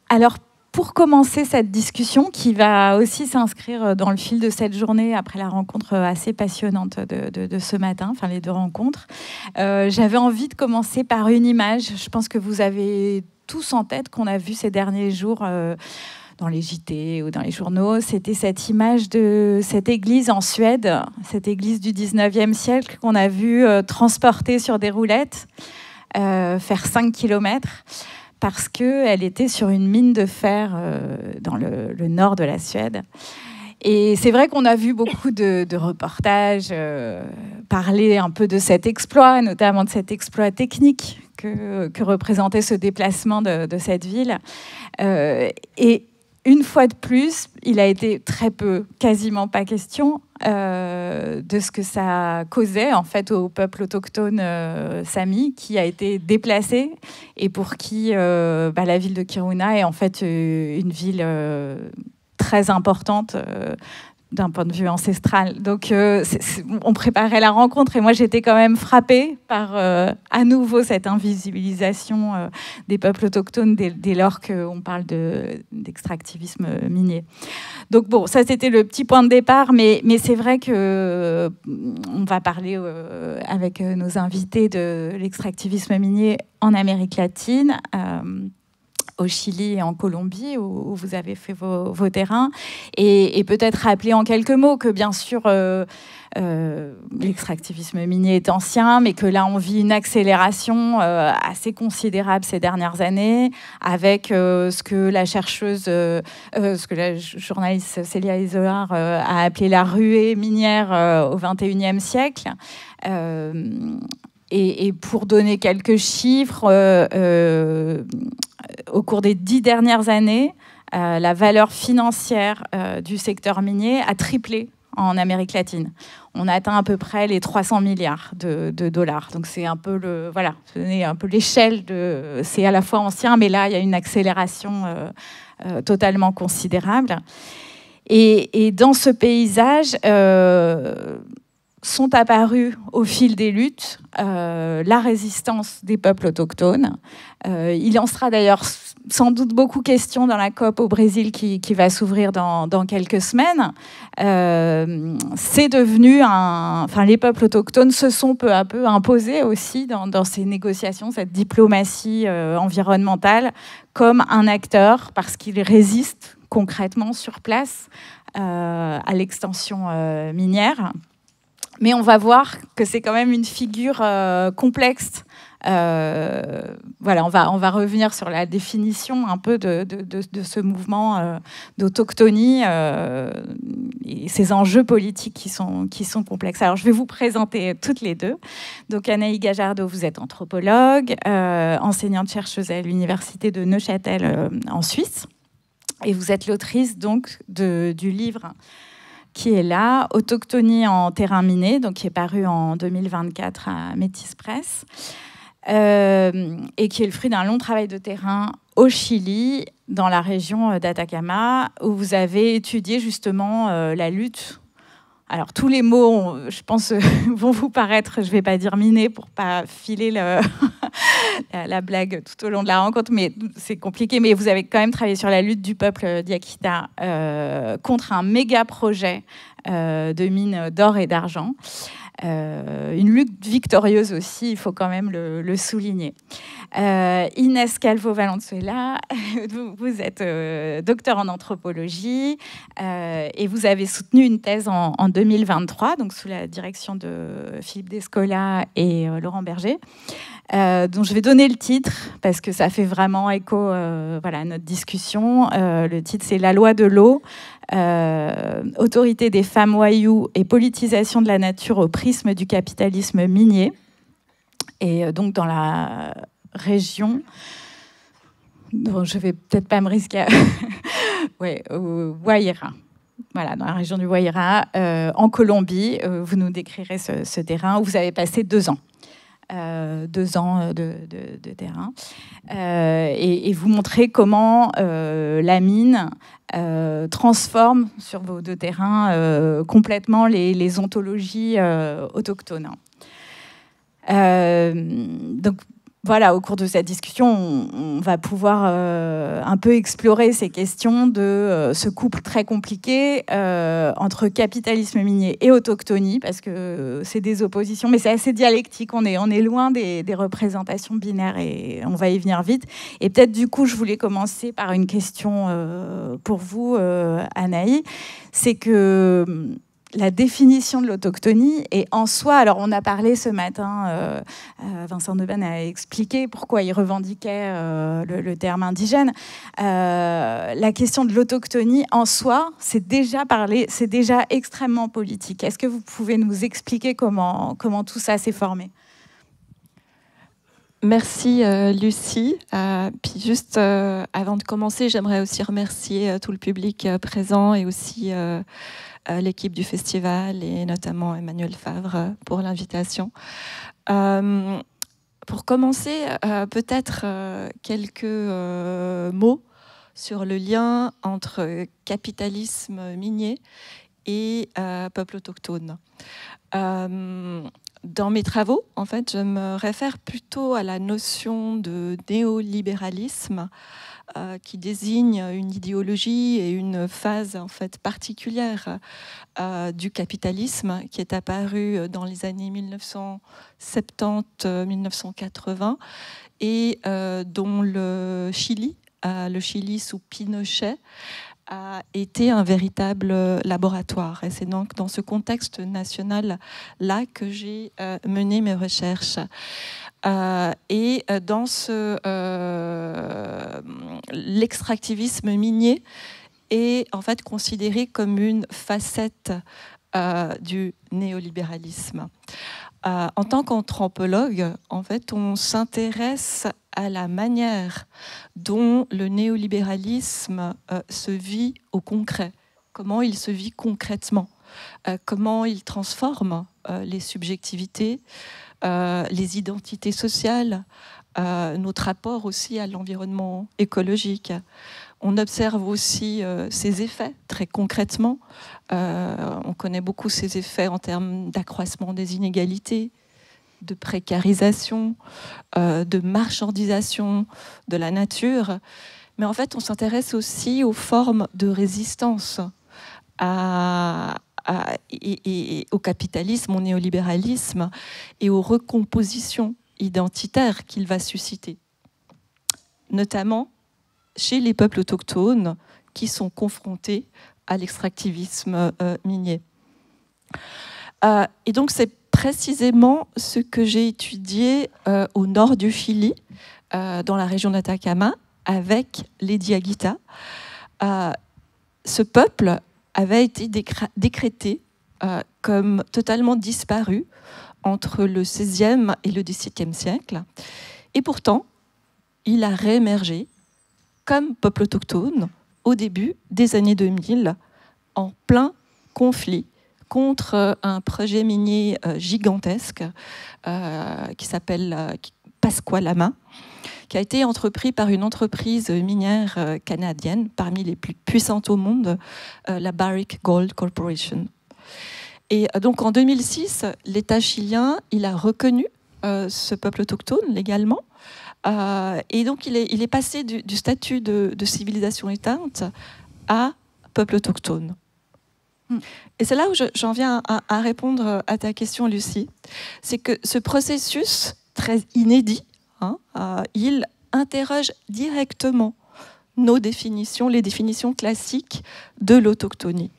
Alors, pour commencer cette discussion, qui va aussi s'inscrire dans le fil de cette journée après la rencontre assez passionnante de ce matin, enfin les deux rencontres, j'avais envie de commencer par une image. Je pense que vous avez tous en tête qu'on a vu ces derniers jours dans les JT ou dans les journaux. C'était cette image de cette église en Suède, cette église du 19e siècle qu'on a vu transporter sur des roulettes, faire 5 kilomètres, parce qu'elle était sur une mine de fer dans le nord de la Suède. Et c'est vrai qu'on a vu beaucoup de reportages parler un peu de cet exploit, notamment de cet exploit technique que représentait ce déplacement de cette ville. Et une fois de plus, il a été très peu, quasiment pas question, de ce que ça causait en fait au peuple autochtone sami qui a été déplacé et pour qui la ville de Kiruna est en fait une ville très importante d'un point de vue ancestral. Donc, on préparait la rencontre et moi, j'étais quand même frappée par, à nouveau, cette invisibilisation des peuples autochtones dès lors qu'on parle d'extractivisme minier. Donc, bon, ça, c'était le petit point de départ, mais c'est vrai qu'on va parler avec nos invités de l'extractivisme minier en Amérique latine, au Chili et en Colombie, où vous avez fait vos terrains. Et peut-être rappeler en quelques mots que, bien sûr, l'extractivisme minier est ancien, mais que là, on vit une accélération assez considérable ces dernières années, avec ce que la chercheuse, ce que la journaliste Célia Isolar a appelé la ruée minière au XXIe siècle. Et pour donner quelques chiffres, au cours des 10 dernières années, la valeur financière du secteur minier a triplé en Amérique latine. On a atteint à peu près les 300 milliards de dollars. Donc c'est un peu l'échelle de... C'est à la fois ancien, mais là, il y a une accélération totalement considérable. Et dans ce paysage... sont apparus au fil des luttes la résistance des peuples autochtones. Il en sera d'ailleurs sans doute beaucoup question dans la COP au Brésil qui va s'ouvrir dans quelques semaines. C'est devenu les peuples autochtones se sont peu à peu imposés aussi dans ces négociations, cette diplomatie environnementale, comme un acteur parce qu'ils résistent concrètement sur place à l'extension minière. Mais on va voir que c'est quand même une figure complexe. On va revenir sur la définition un peu de ce mouvement d'autochtonie et ces enjeux politiques qui sont complexes. Alors, je vais vous présenter toutes les deux. Donc, Anaïs Gajardo, vous êtes anthropologue, enseignante-chercheuse à l'université de Neuchâtel en Suisse. Et vous êtes l'autrice donc du livre qui est là, Autochtonie en terrain miné, donc qui est paru en 2024 à Métis Press, et qui est le fruit d'un long travail de terrain au Chili, dans la région d'Atacama, où vous avez étudié justement la lutte. Alors, tous les mots, je pense, vont vous paraître, je ne vais pas dire miné pour ne pas filer la blague tout au long de la rencontre, mais c'est compliqué. Mais vous avez quand même travaillé sur la lutte du peuple d'Yaquita contre un méga projet de mines d'or et d'argent. Une lutte victorieuse aussi, il faut quand même le souligner. Inès Calvo Valenzuela, vous êtes docteur en anthropologie et vous avez soutenu une thèse en 2023, donc sous la direction de Philippe Descola et Laurent Berger, dont je vais donner le titre parce que ça fait vraiment écho à notre discussion. Le titre, c'est « La loi de l'eau ». Autorité des femmes wayuu et politisation de la nature au prisme du capitalisme minier. Et donc dans la région, dont je vais peut-être pas me risquer à... au Guaira. Voilà, dans la région du Guaira, en Colombie. Vous nous décrirez ce terrain où vous avez passé 2 ans. 2 ans de terrain. Et vous montrez comment la mine transforme sur vos 2 terrains complètement les ontologies autochtones. Donc, voilà, au cours de cette discussion, on va pouvoir un peu explorer ces questions de ce couple très compliqué entre capitalisme minier et autochtonie, parce que c'est des oppositions, mais c'est assez dialectique. On est loin des représentations binaires et on va y venir vite. Et peut-être du coup, je voulais commencer par une question pour vous, Anaï. C'est que la définition de l'autochtonie est en soi, alors on a parlé ce matin, Vincent Debanne a expliqué pourquoi il revendiquait le terme indigène. La question de l'autochtonie en soi, c'est déjà extrêmement politique. Est-ce que vous pouvez nous expliquer comment tout ça s'est formé ? Merci Lucie. Puis juste avant de commencer, j'aimerais aussi remercier tout le public présent et aussi l'équipe du festival et notamment Emmanuel Favre pour l'invitation. Pour commencer, peut-être quelques mots sur le lien entre capitalisme minier et peuple autochtone. Dans mes travaux, en fait, je me réfère plutôt à la notion de néolibéralisme qui désigne une idéologie et une phase en fait particulière du capitalisme qui est apparue dans les années 1970-1980 et dont le Chili sous Pinochet, a été un véritable laboratoire. Et c'est donc dans ce contexte national-là que j'ai mené mes recherches. Et dans l'extractivisme minier est en fait considéré comme une facette du néolibéralisme. En tant qu'anthropologue, en fait, on s'intéresse à la manière dont le néolibéralisme se vit au concret, comment il se vit concrètement, comment il transforme les subjectivités, les identités sociales, notre rapport aussi à l'environnement écologique. On observe aussi ses effets très concrètement. On connaît beaucoup ses effets en termes d'accroissement des inégalités, de précarisation, de marchandisation de la nature. Mais en fait, on s'intéresse aussi aux formes de résistance et au capitalisme, au néolibéralisme et aux recompositions identitaires qu'il va susciter, notamment chez les peuples autochtones qui sont confrontés à l'extractivisme minier. Et donc c'est précisément ce que j'ai étudié au nord du Chili, dans la région d'Atacama, avec les Diaguita. Ce peuple avait été décrété comme totalement disparu entre le XVIe et le XVIIe siècle. Et pourtant, il a réémergé comme peuple autochtone au début des années 2000, en plein conflit contre un projet minier gigantesque qui s'appelle Pascua-Lama, qui a été entrepris par une entreprise minière canadienne, parmi les plus puissantes au monde, la Barrick Gold Corporation. Et donc en 2006, l'État chilien, il a reconnu ce peuple autochtone légalement. Et donc il est passé du statut de civilisation éteinte à peuple autochtone. Et c'est là où j'en viens à répondre à ta question, Lucie. C'est que ce processus très inédit, il interroge directement nos définitions, les définitions classiques de l'autochtonie.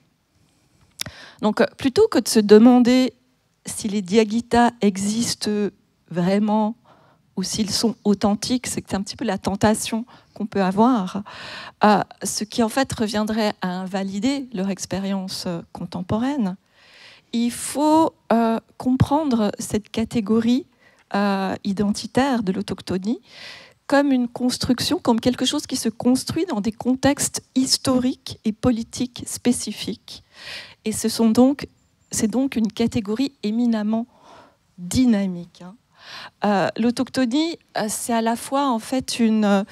Donc, plutôt que de se demander si les Diaguita existent vraiment ou s'ils sont authentiques, c'est un petit peu la tentation qu'on peut avoir, ce qui en fait reviendrait à invalider leur expérience contemporaine. Il faut comprendre cette catégorie identitaire de l'autochtonie comme une construction, comme quelque chose qui se construit dans des contextes historiques et politiques spécifiques. Et c'est donc une catégorie éminemment dynamique. L'autochtonie, c'est à la fois en fait une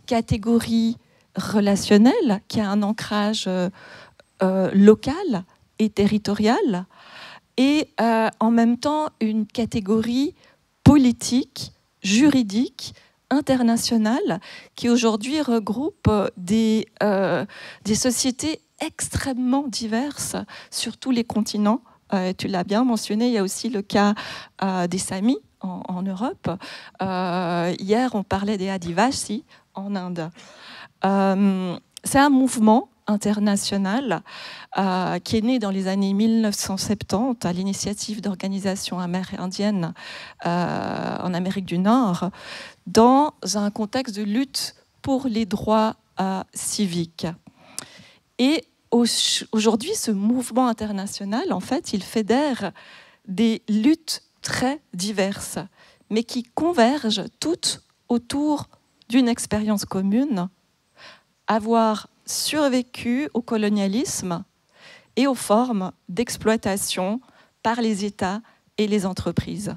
catégorie relationnelle qui a un ancrage local et territorial, et en même temps une catégorie politique, juridique international qui aujourd'hui regroupe des sociétés extrêmement diverses sur tous les continents. Tu l'as bien mentionné, il y a aussi le cas des Samis en Europe. Hier, on parlait des Adivasi en Inde. C'est un mouvement international qui est né dans les années 1970 à l'initiative d'organisations amérindiennes en Amérique du Nord, dans un contexte de lutte pour les droits civiques. Et aujourd'hui, ce mouvement international, en fait, il fédère des luttes très diverses, mais qui convergent toutes autour d'une expérience commune, avoir survécu au colonialisme et aux formes d'exploitation par les États et les entreprises.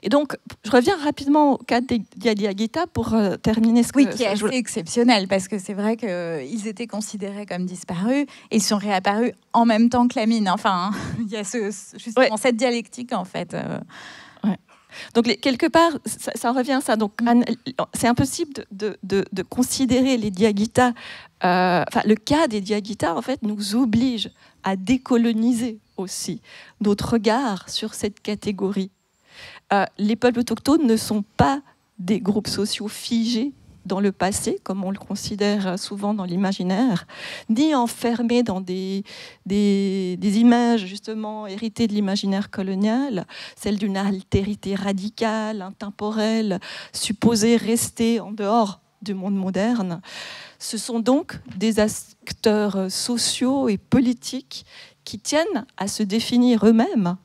Et donc, je reviens rapidement au cas des Diaguita pour terminer ce que... Oui, qui est assez exceptionnel, parce que c'est vrai qu'ils étaient considérés comme disparus et ils sont réapparus en même temps que la mine. Enfin, il y a justement cette dialectique, en fait. Ouais. Donc, quelque part, ça revient à ça. Donc, c'est impossible de considérer les Diaguita... le cas des Diaguita, en fait, nous oblige à décoloniser aussi notre regard sur cette catégorie. Les peuples autochtones ne sont pas des groupes sociaux figés dans le passé, comme on le considère souvent dans l'imaginaire, ni enfermés dans des images justement héritées de l'imaginaire colonial, celle d'une altérité radicale, intemporelle, supposée rester en dehors du monde moderne. Ce sont donc des acteurs sociaux et politiques qui tiennent à se définir eux-mêmes,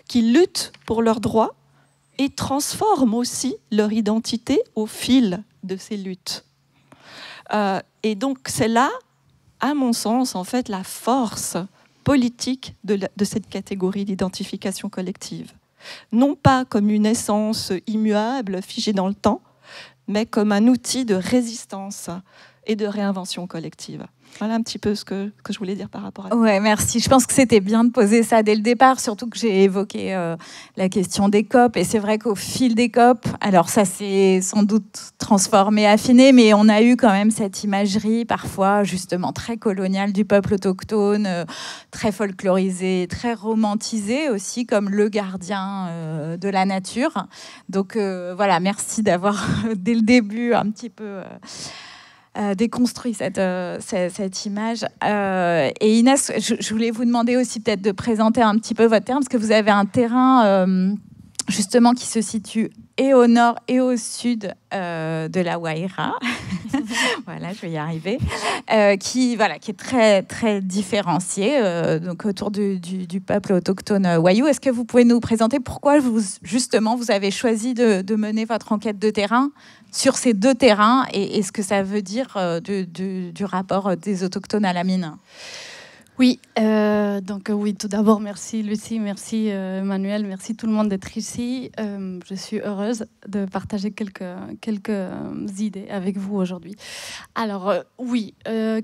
qui luttent pour leurs droits et transforment aussi leur identité au fil de ces luttes. Et donc c'est là, à mon sens, en fait, la force politique de cette catégorie d'identification collective. Non pas comme une essence immuable, figée dans le temps, mais comme un outil de résistance et de réinvention collective. Voilà un petit peu ce que je voulais dire par rapport à ça. Ouais, merci. Je pense que c'était bien de poser ça dès le départ, surtout que j'ai évoqué la question des COP. Et c'est vrai qu'au fil des COP, alors ça s'est sans doute transformé, affiné, mais on a eu quand même cette imagerie parfois justement très coloniale du peuple autochtone, très folklorisée, très romantisée aussi, comme le gardien de la nature. Donc voilà, merci d'avoir dès le début un petit peu... déconstruit cette image. Et Inès, je voulais vous demander aussi peut-être de présenter un petit peu votre terrain, parce que vous avez un terrain justement qui se situe et au nord et au sud de la Waira. Voilà, je vais y arriver. Qui est très, très différencié, donc autour du peuple autochtone Wayuu. Est-ce que vous pouvez nous présenter pourquoi justement vous avez choisi de mener votre enquête de terrain sur ces deux terrains et ce que ça veut dire du rapport des autochtones à la mine? Oui, oui, tout d'abord, merci Lucie, merci Emmanuel, merci tout le monde d'être ici. Je suis heureuse de partager quelques idées avec vous aujourd'hui. Alors,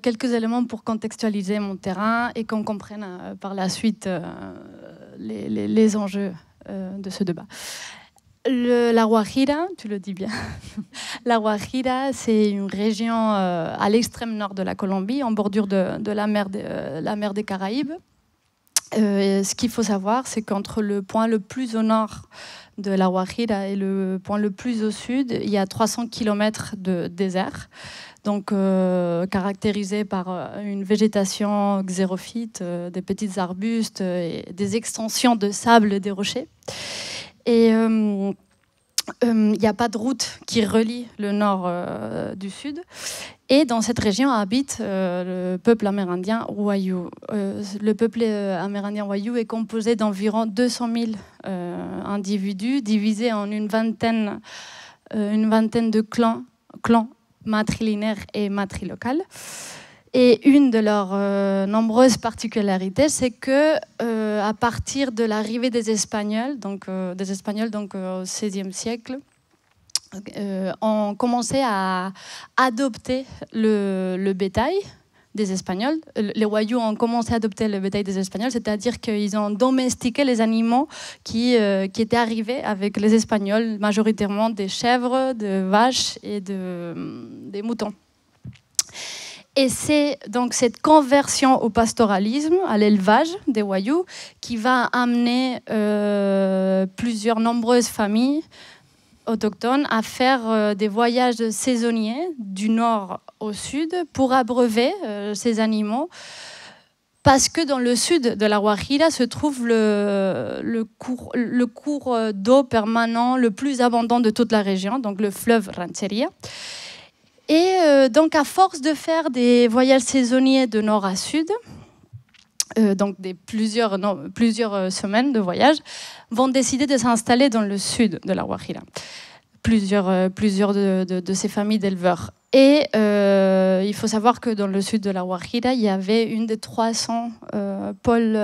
quelques éléments pour contextualiser mon terrain et qu'on comprenne par la suite les enjeux de ce débat. La Guajira, tu le dis bien. La Guajira, c'est une région à l'extrême nord de la Colombie, en bordure de la mer des Caraïbes. Ce qu'il faut savoir, c'est qu'entre le point le plus au nord de la Guajira et le point le plus au sud, il y a 300 km de désert, donc caractérisé par une végétation xérophyte, des petits arbustes et des extensions de sable et des rochers. Et il n'y a pas de route qui relie le nord du sud. Et dans cette région habite le peuple amérindien Wayuu. Le peuple amérindien Wayuu est composé d'environ 200 000 individus divisés en une vingtaine de clans matrilinéaires et matrilocales. Et une de leurs nombreuses particularités, c'est que à partir de l'arrivée des Espagnols, donc au XVIe siècle, ont commencé à adopter le bétail, des Espagnols. Les Wayuu ont commencé à adopter le bétail des Espagnols, c'est-à-dire qu'ils ont domestiqué les animaux qui étaient arrivés avec les Espagnols, majoritairement des chèvres, des vaches et des moutons. Et c'est donc cette conversion au pastoralisme, à l'élevage des Wayuu, qui va amener nombreuses familles autochtones à faire des voyages saisonniers du nord au sud pour abreuver ces animaux. Parce que dans le sud de la Guajira se trouve le cours d'eau permanent le plus abondant de toute la région, donc le fleuve Rancheria. Et donc, à force de faire des voyages saisonniers de nord à sud, donc plusieurs semaines de voyage, vont décider de s'installer dans le sud de la Guajira. Plusieurs de ces familles d'éleveurs. Et il faut savoir que dans le sud de la Guajira, il y avait un des 300 pôles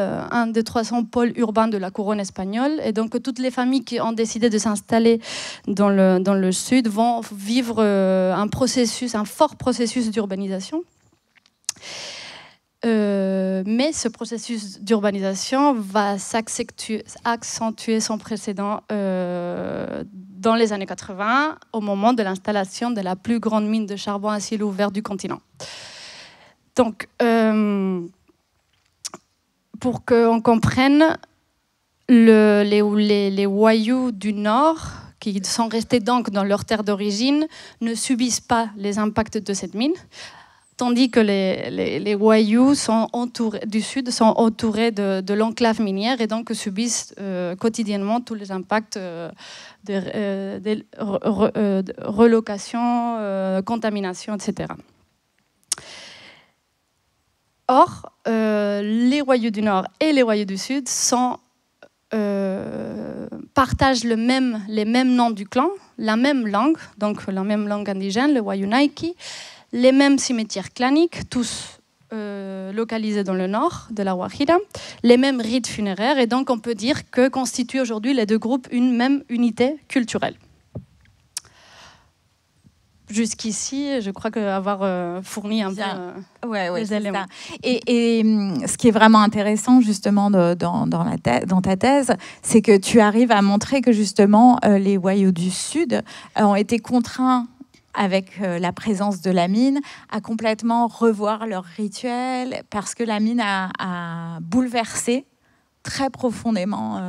urbains de la couronne espagnole. Et donc, toutes les familles qui ont décidé de s'installer dans le sud vont vivre un fort processus d'urbanisation. Mais ce processus d'urbanisation va accentuer son précédent dans les années 80, au moment de l'installation de la plus grande mine de charbon à ciel ouvert du continent. Donc, pour qu'on comprenne, les Wayuu du Nord, qui sont restés donc dans leur terre d'origine, ne subissent pas les impacts de cette mine, tandis que les Wayuu du Sud sont entourés de l'enclave minière et donc subissent quotidiennement tous les impacts de relocation, contamination, etc. Or, les Wayuu du Nord et les Wayuu du Sud partagent les mêmes noms du clan, la même langue, donc la même langue indigène, le Wayuu-Naiki, les mêmes cimetières claniques, tous localisés dans le nord de la Guajira, les mêmes rites funéraires, et donc on peut dire que constituent aujourd'hui les deux groupes une même unité culturelle. Jusqu'ici, je crois qu'avoir fourni un peu les éléments. Et ce qui est vraiment intéressant justement dans ta thèse, c'est que tu arrives à montrer que justement les Wayuu du Sud ont été contraints avec la présence de la mine, à complètement revoir leurs rituels, parce que la mine a bouleversé très profondément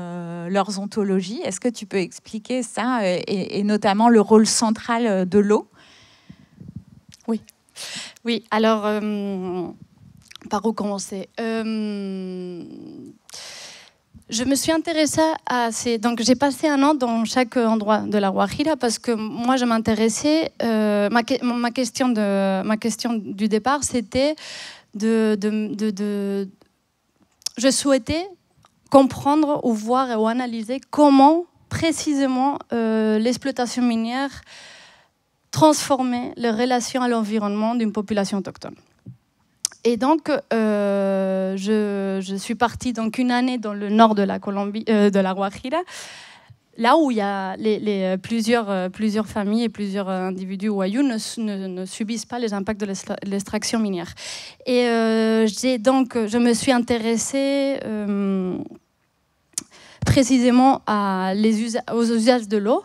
leurs ontologies. Est-ce que tu peux expliquer ça, et notamment le rôle central de l'eau ? Oui, alors, par où commencer ? Je me suis intéressée donc j'ai passé un an dans chaque endroit de la Guajira parce que moi je m'intéressais. Ma question du départ, c'était je souhaitais comprendre ou voir ou analyser comment précisément l'exploitation minière transformait les relations à l'environnement d'une population autochtone. Et donc, je suis partie donc une année dans le nord de la Guajira, là où il y a plusieurs familles et plusieurs individus Wayuu ne subissent pas les impacts de l'extraction minière. Et je me suis intéressée précisément aux usages de l'eau.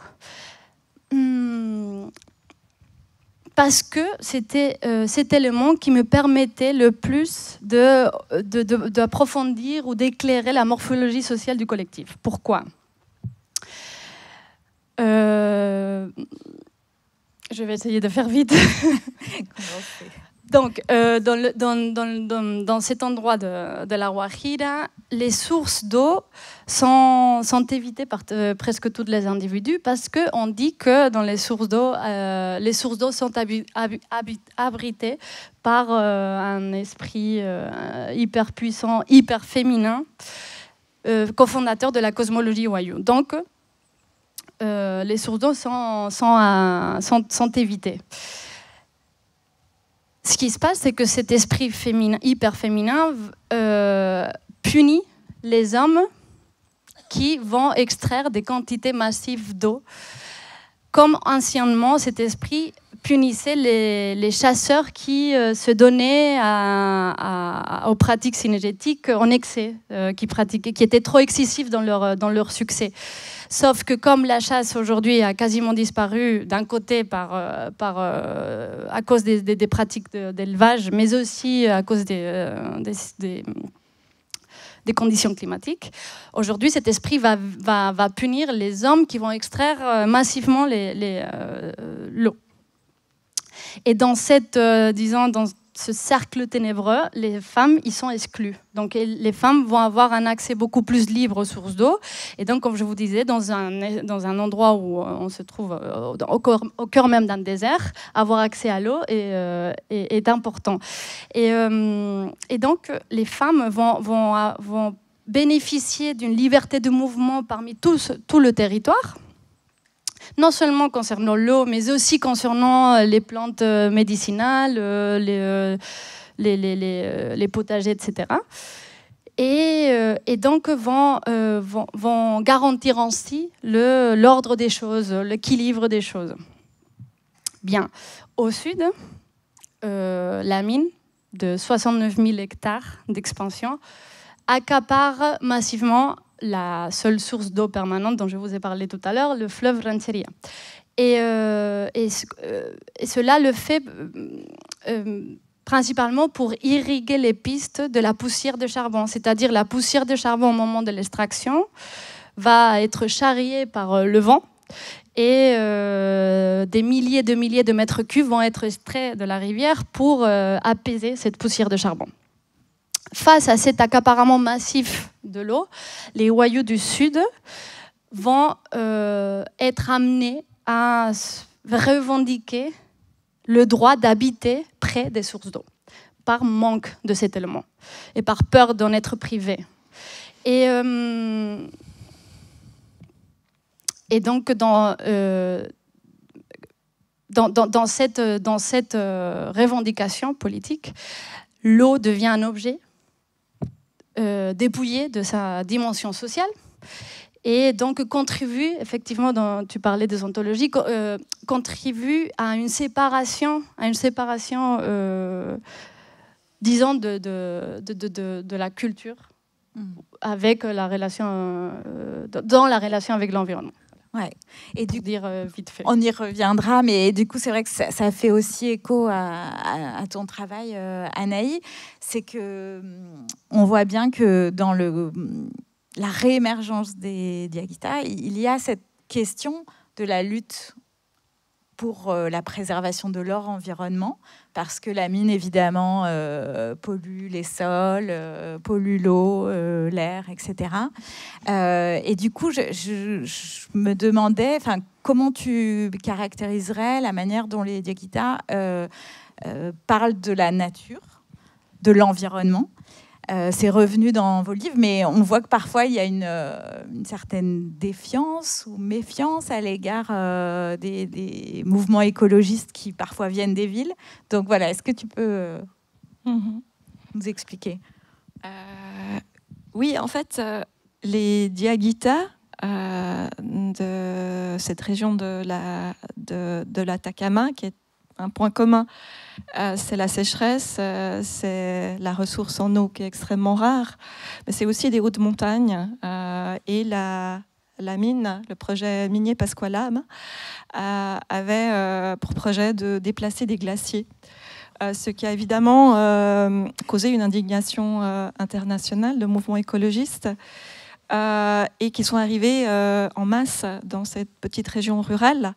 Parce que c'était cet élément qui me permettait le plus d'approfondir ou d'éclairer la morphologie sociale du collectif. Pourquoi ? Je vais essayer de faire vite. Donc, dans cet endroit de la Guajira, les sources d'eau sont évitées par presque tous les individus parce qu'on dit que dans les sources d'eau sont abritées par un esprit hyper puissant, hyper féminin, cofondateur de la cosmologie Wayuu. Donc, les sources d'eau sont évitées. Ce qui se passe, c'est que cet esprit féminin, hyper féminin punit les hommes qui vont extraire des quantités massives d'eau comme anciennement cet esprit punissait les chasseurs qui se donnaient aux pratiques synergétiques en excès, qui étaient trop excessifs dans leur succès. Sauf que comme la chasse aujourd'hui a quasiment disparu, d'un côté à cause des pratiques d'élevage, mais aussi à cause des conditions climatiques, aujourd'hui cet esprit va punir les hommes qui vont extraire massivement l'eau. Et dans dans ce cercle ténébreux, les femmes y sont exclues. Donc les femmes vont avoir un accès beaucoup plus libre aux sources d'eau. Et donc, comme je vous disais, dans un endroit où on se trouve au cœur même d'un désert, avoir accès à l'eau est important. Et donc, les femmes vont bénéficier d'une liberté de mouvement parmi tout le territoire. Non seulement concernant l'eau, mais aussi concernant les plantes médicinales, les potagers, etc. Et donc vont garantir ainsi l'ordre des choses, l'équilibre des choses. Bien. Au sud, la mine de 69 000 hectares d'expansion accapare massivement la seule source d'eau permanente dont je vous ai parlé tout à l'heure, le fleuve Rancheria. Et cela le fait principalement pour irriguer les pistes de la poussière de charbon. C'est-à-dire la poussière de charbon au moment de l'extraction va être charriée par le vent et des milliers de mètres cubes vont être extraits de la rivière pour apaiser cette poussière de charbon. Face à cet accaparement massif de l'eau, les Wayuu du Sud vont être amenés à revendiquer le droit d'habiter près des sources d'eau, par manque de cet élément et par peur d'en être privés. Et donc, dans cette revendication politique, l'eau devient un objet dépouillé de sa dimension sociale et donc contribue, effectivement, tu parlais des ontologies, contribue à une séparation disons, de la culture avec la relation, dans la relation avec l'environnement. Ouais. Et du coup, vite fait. On y reviendra, mais du coup, c'est vrai que ça fait aussi écho à ton travail, Anaï. C'est que on voit bien que dans la réémergence des Diaguita, il y a cette question de la lutte pour la préservation de leur environnement, parce que la mine, évidemment, pollue les sols, pollue l'eau, l'air, etc. Et du coup, je me demandais, comment tu caractériserais la manière dont les Diaguita parlent de la nature, de l'environnement. C'est revenu dans vos livres, mais on voit que parfois il y a une certaine défiance ou méfiance à l'égard des mouvements écologistes qui parfois viennent des villes. Donc voilà, est-ce que tu peux nous expliquer? Oui, en fait, les Diaguita de cette région de l'Atacama, qui est un point commun, c'est la sécheresse, c'est la ressource en eau qui est extrêmement rare, mais c'est aussi des hautes montagnes et la mine, le projet minier Pascualam avait pour projet de déplacer des glaciers, ce qui a évidemment causé une indignation internationale de mouvements écologistes et qui sont arrivés en masse dans cette petite région rurale.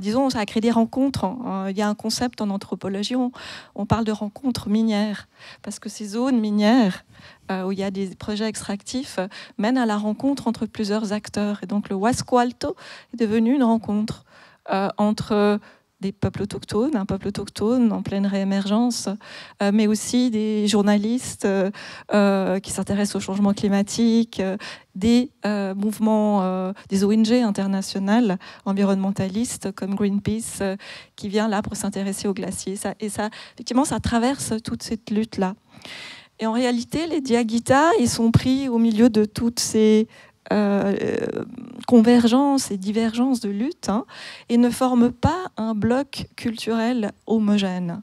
Disons, ça a créé des rencontres. Il y a un concept en anthropologie, on parle de rencontres minières, parce que ces zones minières où il y a des projets extractifs mènent à la rencontre entre plusieurs acteurs. Et donc le Huasco Alto est devenu une rencontre entre des peuples autochtones, un peuple autochtone en pleine réémergence, mais aussi des journalistes qui s'intéressent au changement climatique, des mouvements, des ONG internationales environnementalistes comme Greenpeace, qui vient là pour s'intéresser aux glaciers. Effectivement, ça traverse toute cette lutte-là. Et en réalité, les Diaguita, ils sont pris au milieu de toutes ces convergences et divergences de lutte, hein, et ne forment pas un bloc culturel homogène.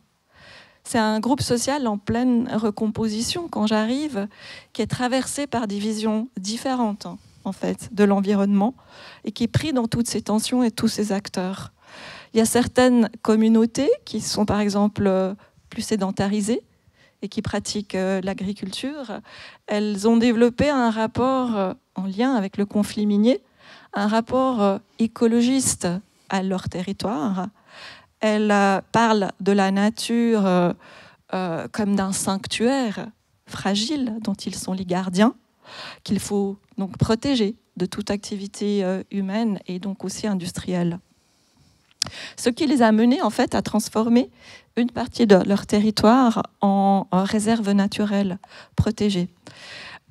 C'est un groupe social en pleine recomposition quand j'arrive, qui est traversé par des visions différentes, hein, en fait, de l'environnement, et qui est pris dans toutes ces tensions et tous ces acteurs. Il y a certaines communautés qui sont par exemple plus sédentarisées et qui pratiquent l'agriculture. Elles ont développé un rapport en lien avec le conflit minier, un rapport écologiste à leur territoire. Elles parlent de la nature comme d'un sanctuaire fragile dont ils sont les gardiens, qu'il faut donc protéger de toute activité humaine et donc aussi industrielle. Ce qui les a menés en fait à transformer une partie de leur territoire en réserve naturelle protégée.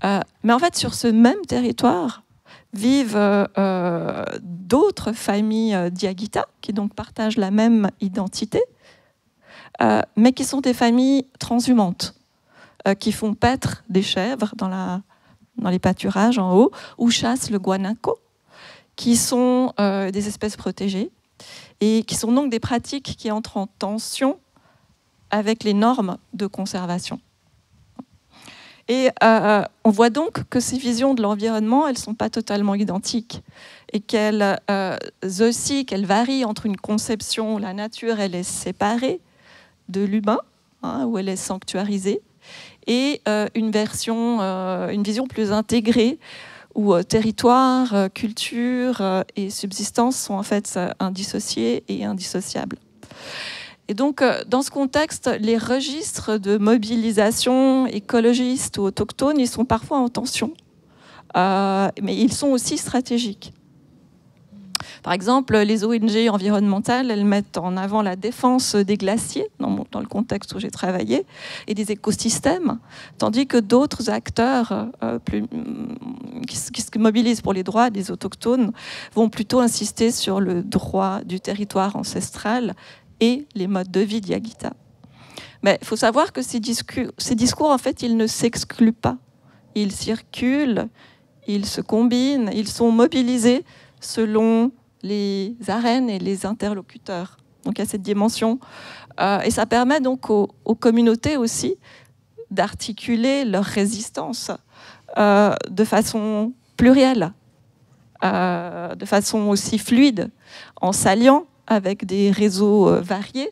Mais en fait, sur ce même territoire vivent d'autres familles Diaguita qui donc partagent la même identité, mais qui sont des familles transhumantes, qui font paître des chèvres dans les pâturages en haut, ou chassent le guanaco, qui sont des espèces protégées, et qui sont donc des pratiques qui entrent en tension avec les normes de conservation. Et on voit donc que ces visions de l'environnement, elles ne sont pas totalement identiques, et qu'elles oscillent, qu'elles varient entre une conception où la nature, elle est séparée de l'humain, hein, où elle est sanctuarisée, et une vision plus intégrée, où territoire, culture et subsistance sont en fait indissociés et indissociables. Et donc, dans ce contexte, les registres de mobilisation écologistes ou autochtones, ils sont parfois en tension, mais ils sont aussi stratégiques. Par exemple, les ONG environnementales, elles mettent en avant la défense des glaciers, dans le contexte où j'ai travaillé, et des écosystèmes, tandis que d'autres acteurs qui se mobilisent pour les droits des autochtones vont plutôt insister sur le droit du territoire ancestral et les modes de vie Diaguita. Mais il faut savoir que ces discours, en fait, ils ne s'excluent pas. Ils circulent, ils se combinent, ils sont mobilisés selon les arènes et les interlocuteurs. Donc il y a cette dimension. Et ça permet donc aux communautés aussi d'articuler leur résistance de façon plurielle, de façon aussi fluide, en s'alliant avec des réseaux variés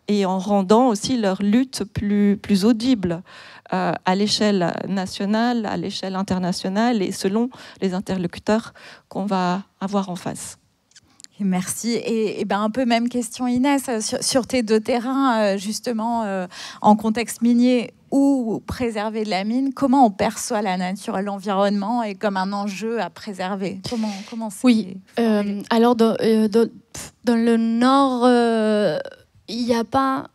et en rendant aussi leur lutte plus audible à l'échelle nationale, à l'échelle internationale et selon les interlocuteurs qu'on va avoir en face. Merci. Et ben un peu même question, Inès, sur tes deux terrains, justement, en contexte minier ou préserver de la mine, comment on perçoit la nature et l'environnement et comme un enjeu à préserver? Comment c'est? Oui, alors dans le Nord, il n'y a pas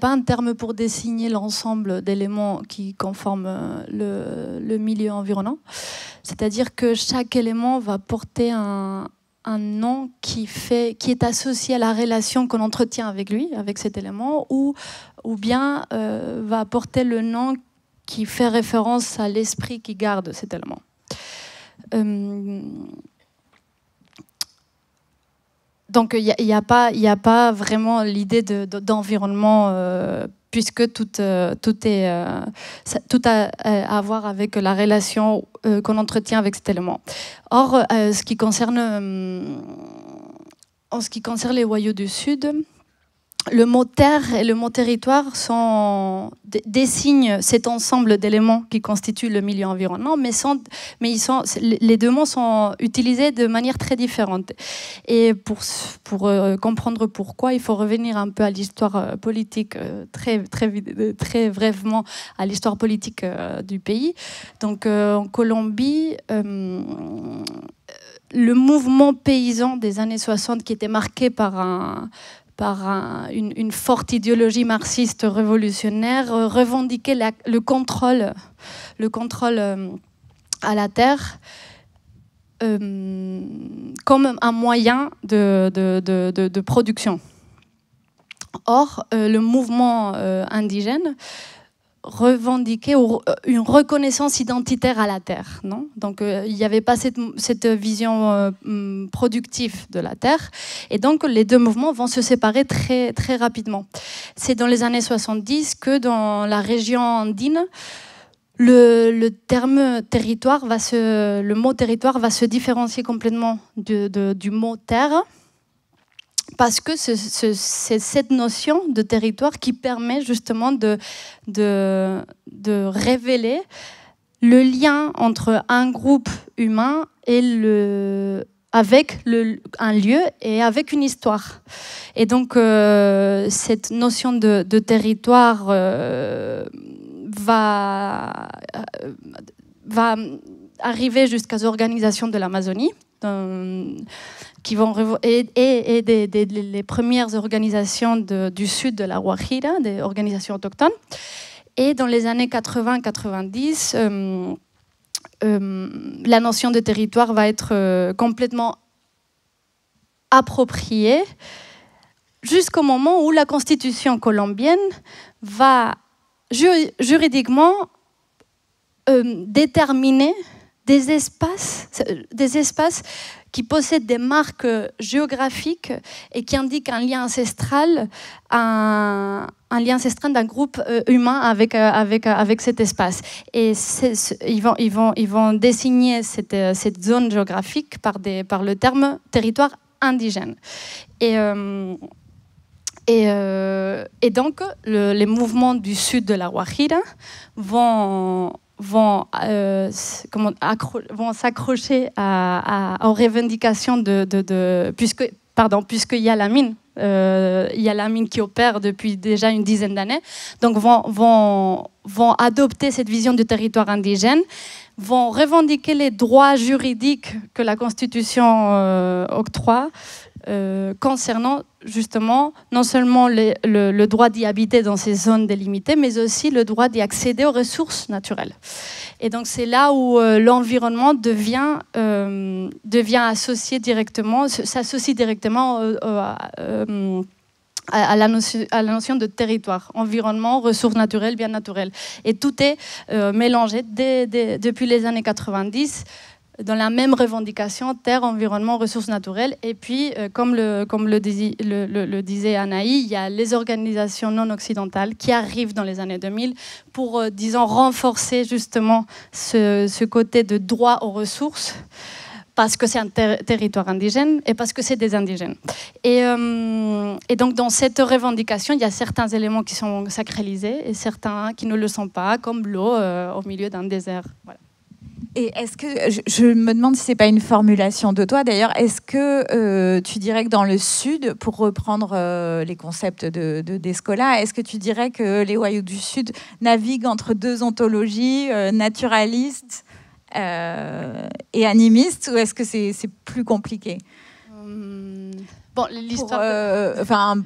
un terme pour désigner l'ensemble d'éléments qui conforment le milieu environnant. C'est-à-dire que chaque élément va porter un nom qui est associé à la relation qu'on entretient avec lui, avec cet élément, ou bien va porter le nom qui fait référence à l'esprit qui garde cet élément. Donc il n'y a pas vraiment l'idée d'environnement, puisque tout a à voir avec la relation qu'on entretient avec cet élément. Or, en ce qui concerne les Wayuu du Sud, le mot terre et le mot territoire désignent cet ensemble d'éléments qui constituent le milieu environnant, mais les deux mots sont utilisés de manière très différente. Et pour comprendre pourquoi, il faut revenir un peu à l'histoire politique, très brièvement à l'histoire politique du pays. Donc en Colombie, le mouvement paysan des années 60 qui était marqué par une forte idéologie marxiste révolutionnaire, revendiquait le contrôle à la terre comme un moyen de production. Or, le mouvement indigène revendiquer une reconnaissance identitaire à la terre. Non, donc, il n'y avait pas cette vision productive de la terre. Et donc, les deux mouvements vont se séparer très, très rapidement. C'est dans les années 70 que dans la région andine, le mot territoire va se différencier complètement du mot terre. Parce que c'est cette notion de territoire qui permet justement de révéler le lien entre un groupe humain et avec un lieu et avec une histoire. Et donc, cette notion de territoire va arriver jusqu'à l'organisation de l'Amazonie, qui vont les premières organisations du sud de la Guajira, des organisations autochtones. Et dans les années 80-90, la notion de territoire va être complètement appropriée jusqu'au moment où la constitution colombienne va juridiquement déterminer des espaces qui possèdent des marques géographiques et qui indiquent un lien ancestral, un lien ancestral d'un groupe humain avec cet espace. Et ils vont désigner cette zone géographique par le terme territoire indigène. Et donc, les mouvements du sud de la Guajira vont s'accrocher aux revendications puisqu'il y a la mine. Il y a la mine qui opère depuis déjà une dizaine d'années. Donc, vont adopter cette vision du territoire indigène, vont revendiquer les droits juridiques que la Constitution octroie, concernant justement non seulement le droit d'y habiter dans ces zones délimitées, mais aussi le droit d'y accéder aux ressources naturelles. Et donc c'est là où l'environnement devient associé directement, s'associe directement à la notion de territoire, environnement, ressources naturelles, bien naturelles. Et tout est mélangé depuis les années 90 dans la même revendication, terre, environnement, ressources naturelles. Et puis, comme le disait Anaï, il y a les organisations non occidentales qui arrivent dans les années 2000 pour, disons, renforcer justement ce côté de droit aux ressources, parce que c'est un territoire indigène et parce que c'est des indigènes. Et donc, dans cette revendication, il y a certains éléments qui sont sacralisés et certains qui ne le sont pas, comme l'eau au milieu d'un désert. Voilà. Et est-ce que, je me demande si ce n'est pas une formulation de toi d'ailleurs, est-ce que tu dirais que dans le Sud, pour reprendre les concepts d'Escola, est-ce que tu dirais que les Wayuu du Sud naviguent entre deux ontologies, naturalistes et animistes, ou est-ce que c'est plus compliqué ? Bon, l'histoire.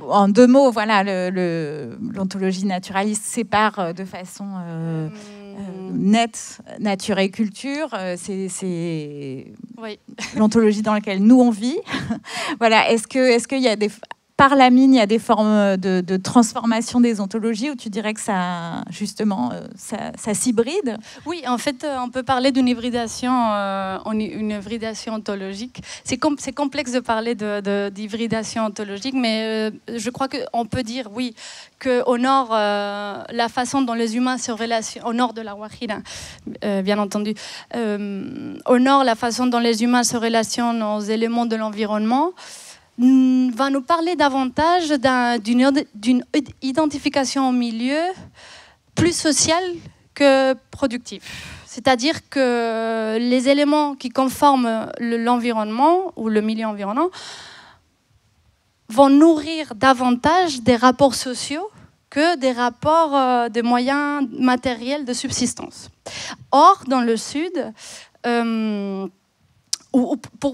En deux mots, voilà, l'ontologie naturaliste sépare de façon nette nature et culture. C'est oui. L'ontologie dans laquelle nous on vit. Voilà. Est-ce qu'il y a par la mine, il y a des formes de transformation des ontologies où tu dirais que ça, justement, ça s'hybride ? Oui, en fait, on peut parler d'une hybridation, une hybridation ontologique. C'est complexe de parler d'hybridation ontologique, mais je crois qu'on peut dire, oui, qu'au nord, la façon dont les humains se relationnent, au nord de la Guajira, bien entendu, au nord, la façon dont les humains se relationnent aux éléments de l'environnement, va nous parler davantage d'une identification au milieu plus sociale que productive. C'est-à-dire que les éléments qui conforment l'environnement ou le milieu environnant vont nourrir davantage des rapports sociaux que des rapports de moyens matériels de subsistance. Or, dans le Sud,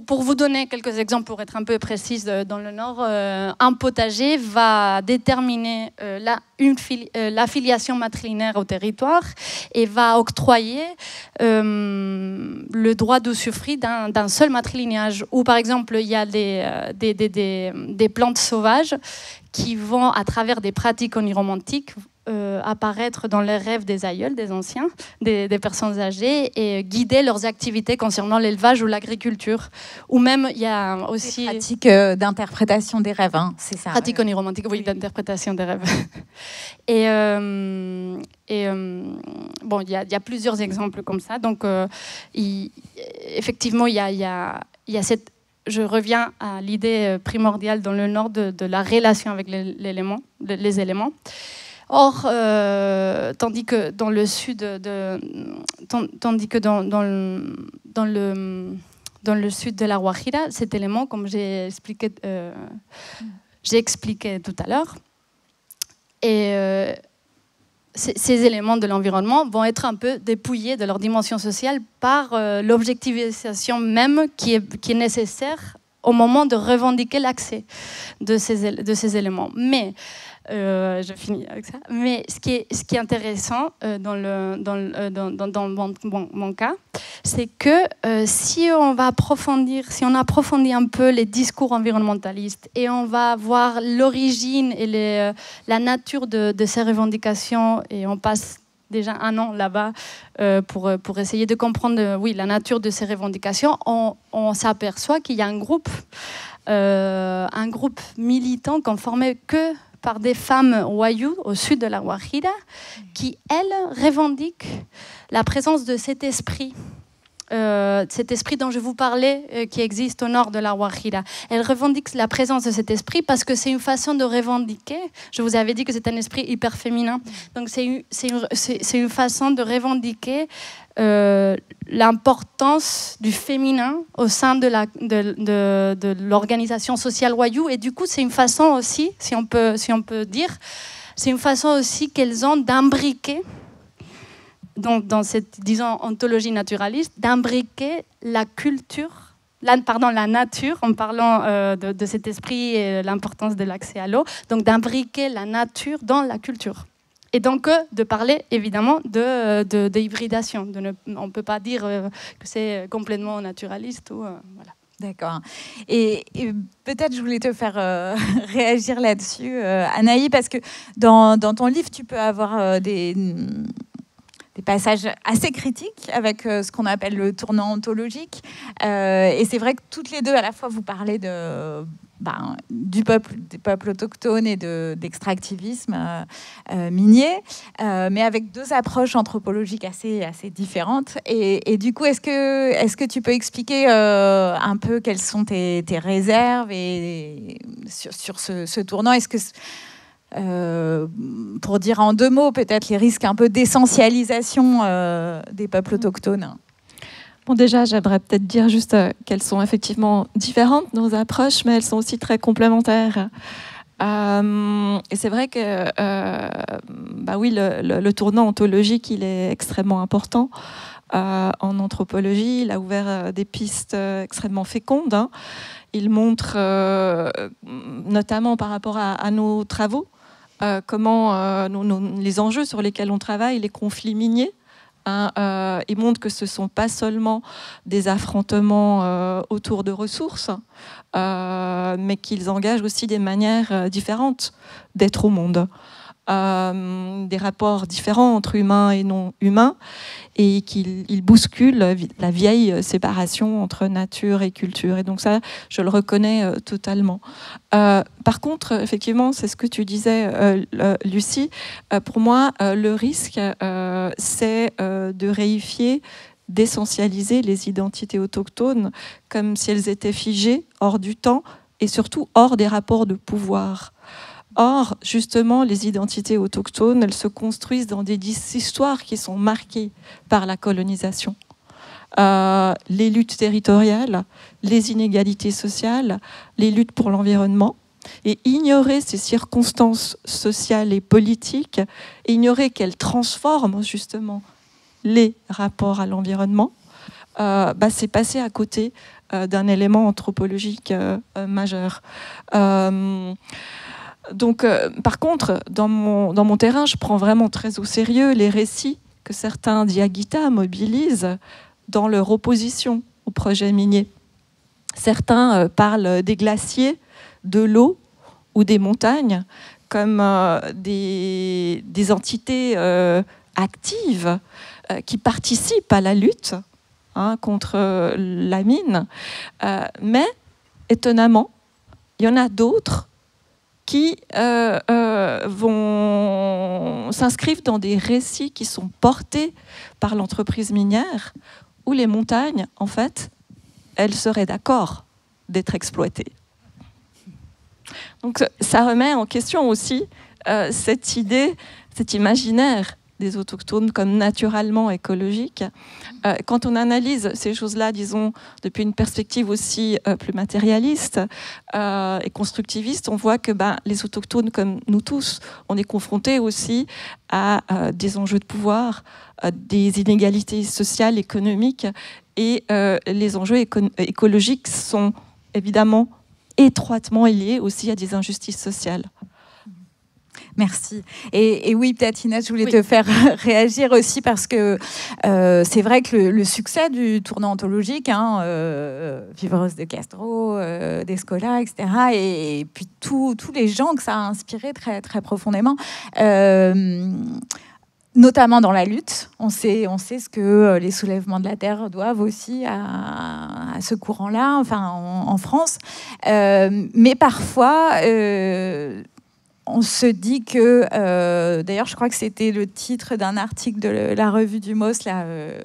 pour vous donner quelques exemples, pour être un peu précise, dans le Nord, un potager va déterminer l'affiliation matrilinéaire au territoire et va octroyer le droit d'usufruit d'un seul matrilinéage. Ou par exemple, il y a des plantes sauvages qui vont, à travers des pratiques environnementales, apparaître dans les rêves des aïeuls, des anciens, des personnes âgées, et guider leurs activités concernant l'élevage ou l'agriculture. Ou même, il y a aussi... Des pratiques d'interprétation des rêves, hein, c'est ça. Pratiques oniromantiques, oui, d'interprétation des rêves. Et bon, il y a plusieurs exemples comme ça. Donc, effectivement, il y a cette... Je reviens à l'idée primordiale dans le Nord de la relation avec les éléments. Or, tandis que dans le Sud, tandis que dans le Sud de la Guajira, cet élément, comme j'ai expliqué tout à l'heure, et ces éléments de l'environnement vont être un peu dépouillés de leur dimension sociale par l'objectivisation même qui est nécessaire au moment de revendiquer l'accès de ces éléments. Mais, je finis avec ça, mais ce qui est intéressant dans mon cas, c'est que si on approfondit un peu les discours environnementalistes et on va voir l'origine et la nature de ces revendications, et on passe déjà 1 an là-bas pour essayer de comprendre la nature de ces revendications, on s'aperçoit qu'il y a un groupe militant conformé que par des femmes wayuu au sud de la Guajira qui, elles, revendiquent la présence de cet esprit dont je vous parlais, qui existe au nord de la Guajira. Elle revendique la présence de cet esprit parce que c'est une façon de revendiquer. Je vous avais dit que c'est un esprit hyper féminin. Donc c'est une façon de revendiquer l'importance du féminin au sein de l'organisation sociale wayuu. Et du coup, c'est une façon aussi, si on peut dire, c'est une façon aussi qu'elles ont d'imbriquer dans cette, disons, ontologie naturaliste, d'imbriquer la nature, en parlant de cet esprit et l'importance de l'accès à l'eau, donc d'imbriquer la nature dans la culture. Et donc de parler évidemment de hybridation. On ne peut pas dire que c'est complètement naturaliste. Voilà. D'accord. Et peut-être je voulais te faire réagir là-dessus, Anaï, parce que dans ton livre, tu peux avoir des passages assez critiques avec ce qu'on appelle le tournant ontologique. Et c'est vrai que toutes les deux, à la fois, vous parlez des peuples autochtones et d'extractivisme minier, mais avec 2 approches anthropologiques assez différentes. Et du coup, est-ce que tu peux expliquer un peu quelles sont tes réserves sur ce tournant? Est-ce que pour dire en 2 mots, peut-être les risques un peu d'essentialisation des peuples autochtones? Bon, déjà, j'aimerais peut-être dire juste qu'elles sont effectivement différentes, nos approches, mais elles sont aussi très complémentaires. Et c'est vrai que oui, le tournant ontologique, il est extrêmement important. En anthropologie, il a ouvert des pistes extrêmement fécondes. Hein. Il montre, notamment par rapport à nos travaux, comment les enjeux sur lesquels on travaille, les conflits miniers, il montre que ce ne sont pas seulement des affrontements autour de ressources, mais qu'ils engagent aussi des manières différentes d'être au monde. Des rapports différents entre humains et non humains, et qu'il bouscule la vieille séparation entre nature et culture. Et donc ça, je le reconnais totalement. Par contre, effectivement, c'est ce que tu disais, Lucie. Pour moi, le risque, c'est de réifier, d'essentialiser les identités autochtones comme si elles étaient figées, hors du temps, et surtout hors des rapports de pouvoir. Or, justement, les identités autochtones, elles se construisent dans des histoires qui sont marquées par la colonisation. Les luttes territoriales, les inégalités sociales, les luttes pour l'environnement. Et ignorer ces circonstances sociales et politiques, ignorer qu'elles transforment justement les rapports à l'environnement, c'est passer à côté d'un élément anthropologique majeur. Donc, par contre, dans mon terrain, je prends vraiment très au sérieux les récits que certains Diaguita mobilisent dans leur opposition au projet minier. Certains parlent des glaciers, de l'eau ou des montagnes comme des entités actives qui participent à la lutte contre la mine. Mais, étonnamment, il y en a d'autres qui s'inscrivent dans des récits qui sont portés par l'entreprise minière, où les montagnes, en fait, elles seraient d'accord d'être exploitées. Donc ça remet en question aussi cette idée, cet imaginaire des autochtones comme naturellement écologiques. Quand on analyse ces choses-là, disons, depuis une perspective aussi plus matérialiste et constructiviste, on voit que les autochtones, comme nous tous, on est confrontés aussi à des enjeux de pouvoir, des inégalités sociales, économiques, et les enjeux écologiques sont évidemment étroitement liés aussi à des injustices sociales. Merci. Et oui, peut-être Inès, je voulais te faire réagir aussi parce que c'est vrai que le succès du tournant ontologique, Vivreuse de Castro, d'Escola, etc., et puis tous les gens que ça a inspiré très, très profondément, notamment dans la lutte. On sait ce que les soulèvements de la terre doivent aussi à ce courant-là, enfin en France. Mais parfois, on se dit que, d'ailleurs, je crois que c'était le titre d'un article de la revue du MOS,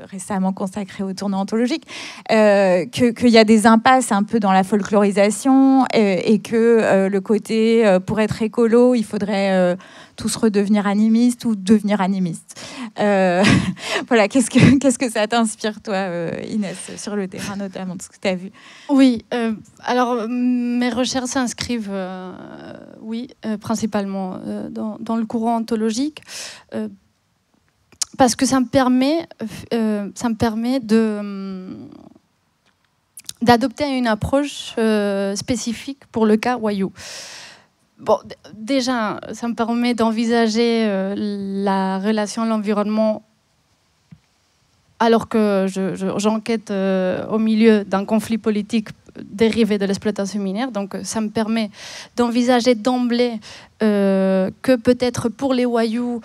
récemment consacré au tournant ontologique, qu'il y a des impasses un peu dans la folklorisation et que le côté, pour être écolo, il faudrait tous redevenir animistes ou devenir animistes. Voilà, qu'est-ce que ça t'inspire, toi, Inès, sur le terrain notamment, de ce que tu as vu? Oui, alors mes recherches s'inscrivent, principalement dans le courant ontologique, parce que ça me permet d'adopter une approche spécifique pour le cas Wayuu. Bon, déjà, ça me permet d'envisager la relation à l'environnement alors que j'enquête au milieu d'un conflit politique dérivé de l'exploitation minière. Donc, ça me permet d'envisager d'emblée que peut-être pour les Wayuu,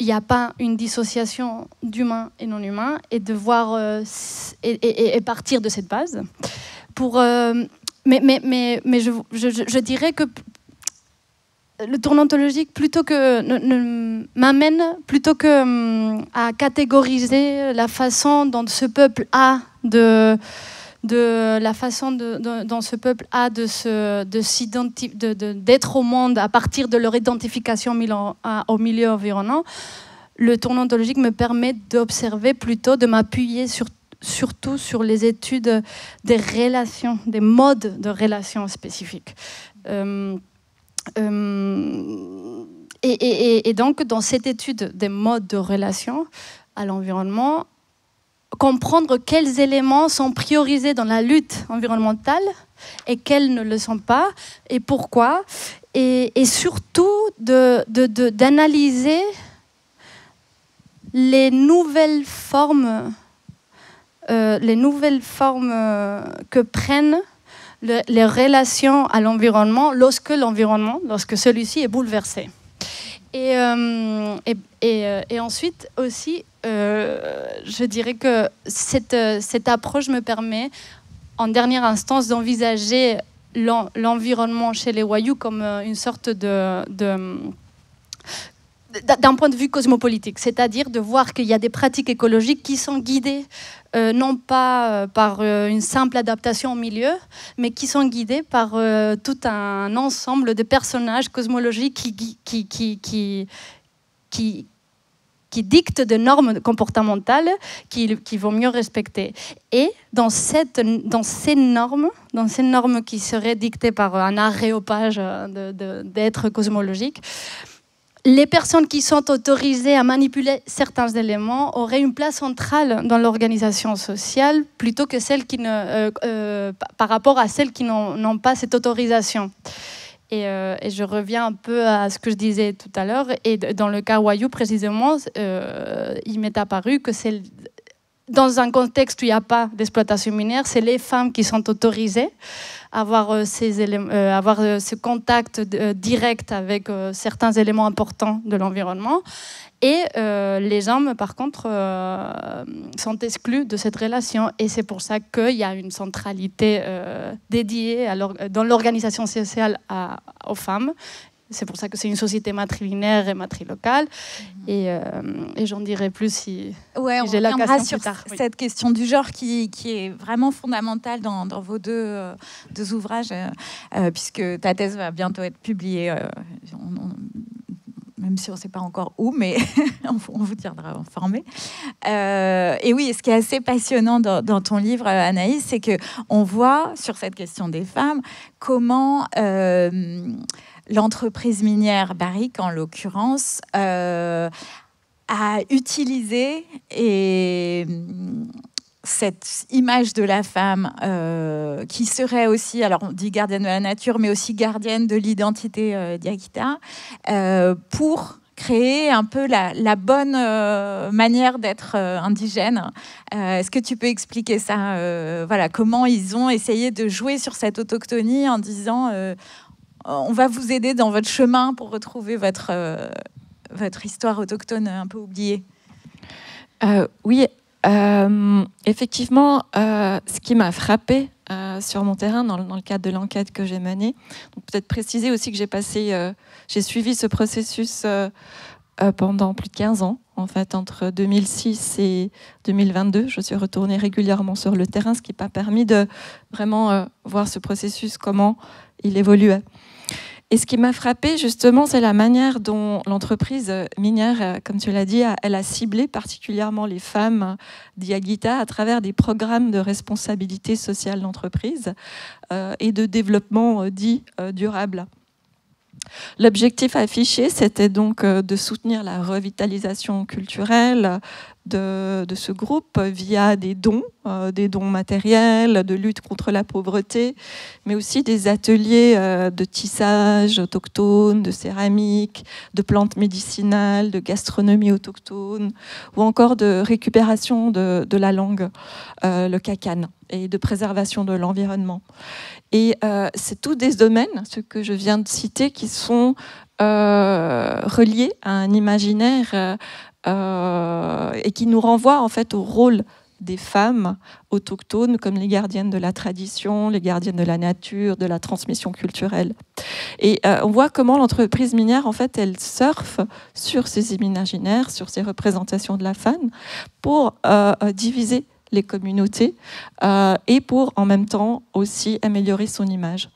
il n'y a pas une dissociation d'humain et non humain, et de voir et partir de cette base. Mais je dirais que le tournant ontologique m'amène plutôt que à catégoriser la façon dont ce peuple a dont ce peuple a d'être au monde à partir de leur identification au milieu environnant. Le tournant ontologique me permet d'observer plutôt, de m'appuyer surtout sur les études des relations, des modes de relations spécifiques. Et donc, dans cette étude des modes de relation à l'environnement, comprendre quels éléments sont priorisés dans la lutte environnementale et quels ne le sont pas, et pourquoi, et surtout d'analyser les nouvelles formes que prennent les relations à l'environnement lorsque celui-ci est bouleversé. Et ensuite aussi, je dirais que cette approche me permet, en dernière instance, d'envisager l'environnement chez les Wayuu comme une sorte d'un point de vue cosmopolitique, c'est-à-dire de voir qu'il y a des pratiques écologiques qui sont guidées non pas par une simple adaptation au milieu, mais qui sont guidées par tout un ensemble de personnages cosmologiques qui dictent des normes comportementales qu'il vaut mieux respecter. Et dans ces normes qui seraient dictées par un aréopage d'êtres cosmologiques, les personnes qui sont autorisées à manipuler certains éléments auraient une place centrale dans l'organisation sociale plutôt que par rapport à celles qui n'ont pas cette autorisation. Et je reviens un peu à ce que je disais tout à l'heure. Et dans le cas Wayuu, précisément, il m'est apparu que dans un contexte où il n'y a pas d'exploitation minière, c'est les femmes qui sont autorisées à avoir, ce contact direct avec certains éléments importants de l'environnement. Et les hommes, par contre, sont exclus de cette relation. Et c'est pour ça qu'il y a une centralité dédiée dans l'organisation sociale aux femmes. C'est pour ça que c'est une société matrilinéaire et matrilocale. Et j'en dirai plus si j'ai l'occasion plus tard. Cette question du genre qui est vraiment fondamentale dans vos deux ouvrages, puisque ta thèse va bientôt être publiée, même si on ne sait pas encore où, mais on vous tiendra informé. Et oui, ce qui est assez passionnant dans ton livre, Anaïs, c'est qu'on voit sur cette question des femmes comment l'entreprise minière Barrick, en l'occurrence, a utilisé cette image de la femme qui serait aussi, alors on dit gardienne de la nature, mais aussi gardienne de l'identité diaguita, pour créer un peu la bonne manière d'être indigène. Est-ce que tu peux expliquer ça, voilà, comment ils ont essayé de jouer sur cette autochtonie en disant on va vous aider dans votre chemin pour retrouver votre histoire autochtone un peu oubliée. Oui, effectivement, ce qui m'a frappée sur mon terrain dans le cadre de l'enquête que j'ai menée, donc peut-être préciser aussi que j'ai suivi ce processus pendant plus de 15 ans. En fait, entre 2006 et 2022, je suis retournée régulièrement sur le terrain, ce qui m'a permis de vraiment voir ce processus, comment il évoluait. Et ce qui m'a frappée, justement, c'est la manière dont l'entreprise minière, comme tu l'as dit, elle a ciblé particulièrement les femmes diaguita à travers des programmes de responsabilité sociale d'entreprise et de développement dit durable. L'objectif affiché, c'était donc de soutenir la revitalisation culturelle de ce groupe via des dons matériels, de lutte contre la pauvreté, mais aussi des ateliers de tissage autochtone, de céramique, de plantes médicinales, de gastronomie autochtone, ou encore de récupération de la langue, le kakan, et de préservation de l'environnement. Et c'est tous des domaines, ce que je viens de citer, qui sont reliés à un imaginaire et qui nous renvoient en fait au rôle des femmes autochtones comme les gardiennes de la tradition, les gardiennes de la nature, de la transmission culturelle. Et on voit comment l'entreprise minière, en fait, elle surfe sur ces imaginaires, sur ces représentations de la femme pour diviser les communautés et pour en même temps aussi améliorer son image.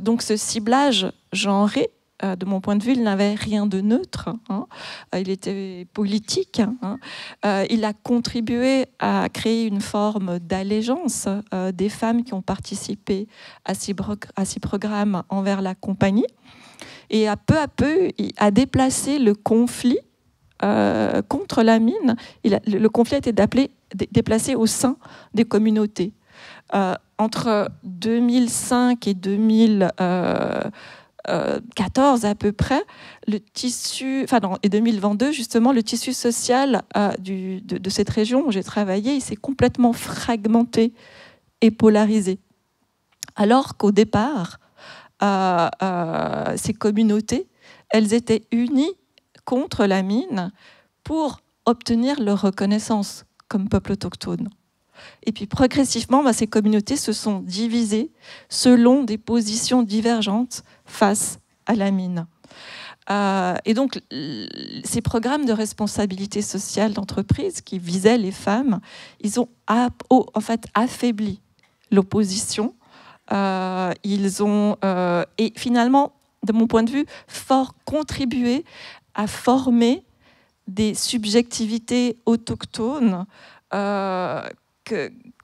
Donc ce ciblage genré, de mon point de vue, il n'avait rien de neutre. Il était politique. Il a contribué à créer une forme d'allégeance des femmes qui ont participé à ces programmes envers la compagnie. Et à peu, il a déplacé le conflit contre la mine. Le conflit a été déplacé au sein des communautés. Entre 2005 et 2014 à peu près, et 2022 justement, le tissu social de cette région où j'ai travaillé, il s'est complètement fragmenté et polarisé. Alors qu'au départ, ces communautés, elles étaient unies contre la mine pour obtenir leur reconnaissance comme peuple autochtone. Et puis progressivement, ces communautés se sont divisées selon des positions divergentes face à la mine. Et donc, ces programmes de responsabilité sociale d'entreprise qui visaient les femmes, ils ont en fait affaibli l'opposition. Ils ont, et finalement, de mon point de vue, fort contribué à former des subjectivités autochtones